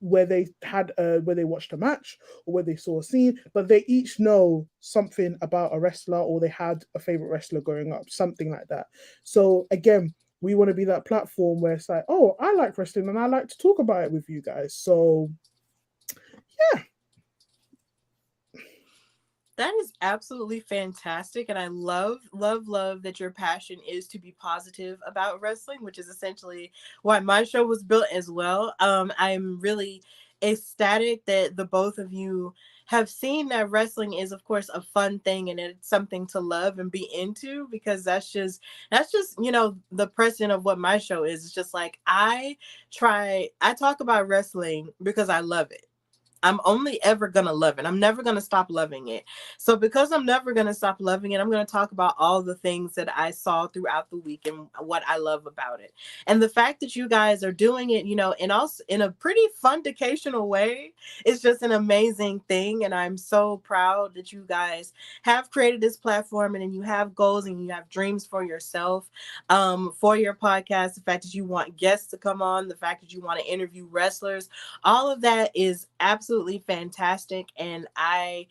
where they watched a match or where they saw a scene, but they each know something about a wrestler, or they had a favorite wrestler growing up, something like that. So again, we want to be that platform where it's like, oh, I like wrestling and I like to talk about it with you guys. So yeah. That is absolutely fantastic. And I love, love, love that your passion is to be positive about wrestling, which is essentially why my show was built as well. I'm really ecstatic that the both of you have seen that wrestling is, of course, a fun thing and it's something to love and be into, because that's just the precedent of what my show is. It's just like I talk about wrestling because I love it. I'm only ever going to love it. I'm never going to stop loving it. So because I'm never going to stop loving it, I'm going to talk about all the things that I saw throughout the week and what I love about it. And the fact that you guys are doing it, and also in a pretty fundicational way, is just an amazing thing. And I'm so proud that you guys have created this platform, and then you have goals and you have dreams for yourself, for your podcast. The fact that you want guests to come on, the fact that you want to interview wrestlers, all of that is absolutely fantastic. And I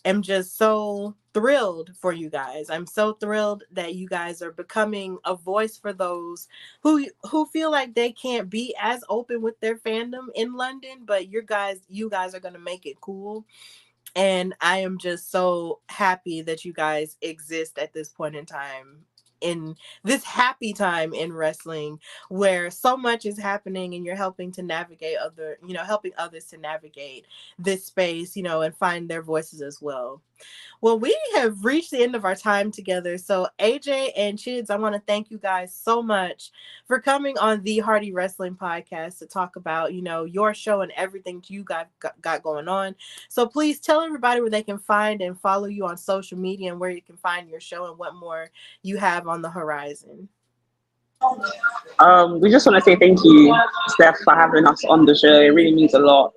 am just so thrilled for you guys. I'm so thrilled that you guys are becoming a voice for those who feel like they can't be as open with their fandom in London, but you guys are going to make it cool. And I am just so happy that you guys exist at this point in time, in this happy time in wrestling, where so much is happening and you're helping to navigate helping others to navigate this space, and find their voices as well. Well, we have reached the end of our time together. So AJ and Chidz, I want to thank you guys so much for coming on the Hardy Wrestling Podcast to talk about, your show and everything you got going on. So please tell everybody where they can find and follow you on social media, and where you can find your show and what more you have on the horizon. We just want to say thank you, Steph, for having us on the show. It really means a lot.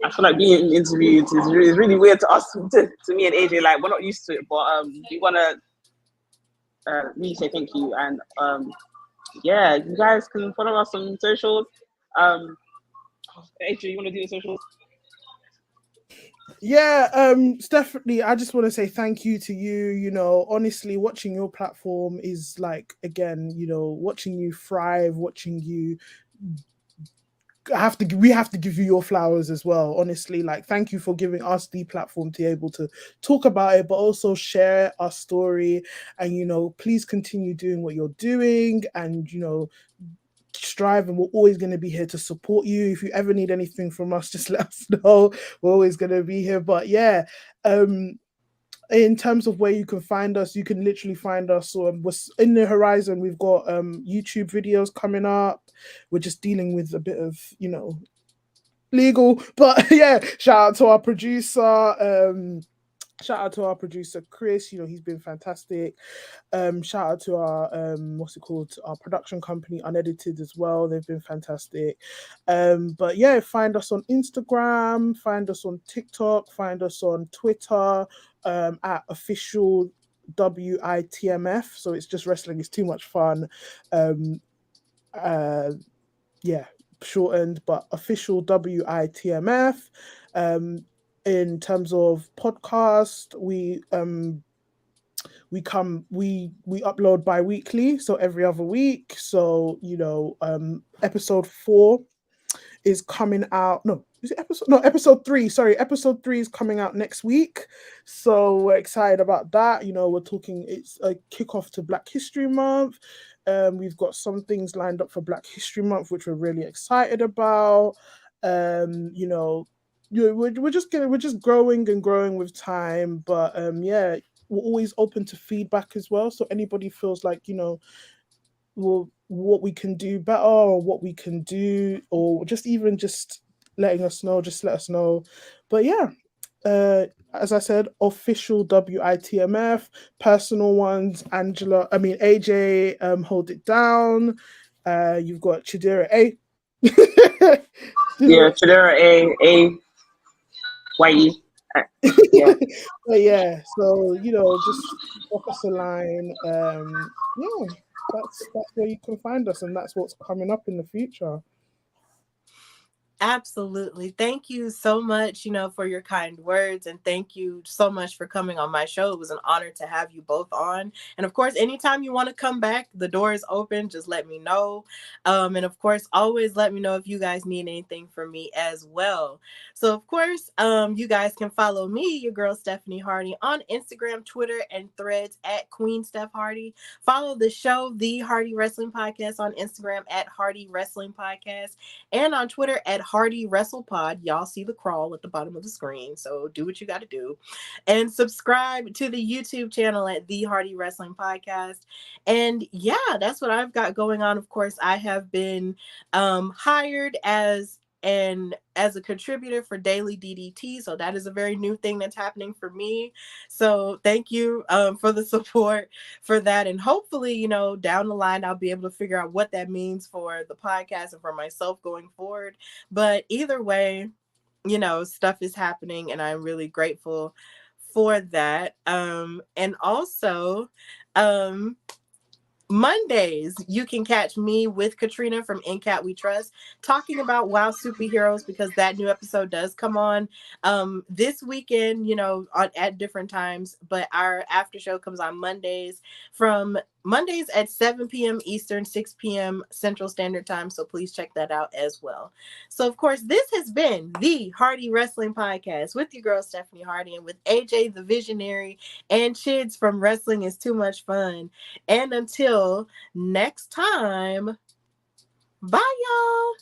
I feel like being interviewed is really weird to us, to me and AJ. Like, we're not used to it, but we want to really say thank you. And yeah, you guys can follow us on socials. AJ, you want to do the socials? Yeah, Stephanie, I just want to say thank you to you. Honestly, watching your platform is like, again, watching you thrive, watching you. We have to give you your flowers as well. Honestly, like, thank you for giving us the platform to be able to talk about it, but also share our story. And please continue doing what you're doing, and strive, and we're always going to be here to support you. If you ever need anything from us, just let us know. We're always going to be here. But yeah, in terms of where you can find us, you can literally find us in the horizon. We've got YouTube videos coming up. We're just dealing with a bit of legal, but yeah, shout out to our producer. Shout out to our producer Chris. He's been fantastic. Shout out to our our production company Unedited as well. They've been fantastic. But yeah, find us on Instagram, find us on TikTok, find us on Twitter, at official WITMF. So it's just wrestling is too much fun. Yeah, shortened, but official WITMF. In terms of podcast, we upload bi-weekly, so every other week. So episode 4 is coming out. No, is it episode 3. Sorry, episode 3 is coming out next week. So we're excited about that. We're talking, it's a kickoff to Black History Month. We've got some things lined up for Black History Month, which we're really excited about. We're just growing and growing with time. But yeah, we're always open to feedback as well. So anybody feels like, what we can do better, or what we can do, or just letting us know, just let us know. But yeah, as I said, official WITMF, personal ones, AJ, hold it down. You've got Chidera A. Yeah, Chidera A Y-E. Yeah. But yeah, so just drop us a line. Yeah, that's where you can find us, and that's what's coming up in the future. Absolutely. Thank you so much, for your kind words. And thank you so much for coming on my show. It was an honor to have you both on. And of course, anytime you want to come back, the door is open. Just let me know. And of course, always let me know if you guys need anything from me as well. So of course, you guys can follow me, your girl Stephanie Hardy, on Instagram, Twitter, and Threads at Queen Steph Hardy. Follow the show, The Hardy Wrestling Podcast, on Instagram at Hardy Wrestling Podcast, and on Twitter at Hardy Wrestle Pod. Y'all see the crawl at the bottom of the screen, so do what you got to do. And subscribe to the YouTube channel at The Hardy Wrestling Podcast. And yeah, that's what I've got going on. Of course, I have been hired as a contributor for Daily DDT, so that is a very new thing that's happening for me. So thank you for the support for that, and hopefully down the line I'll be able to figure out what that means for the podcast and for myself going forward. But either way, stuff is happening, and I'm really grateful for that. And also Mondays, you can catch me with Katrina from In Cat We Trust talking about WoW superheroes, because that new episode does come on this weekend, at different times. But our after show comes on Mondays at 7 p.m. Eastern, 6 p.m. Central Standard Time. So please check that out as well. So, of course, this has been the Hardy Wrestling Podcast with your girl, Stephanie Hardy, and with AJ, the Visionary, and Chidz from Wrestling Is Too Much Fun. And until next time, bye, y'all.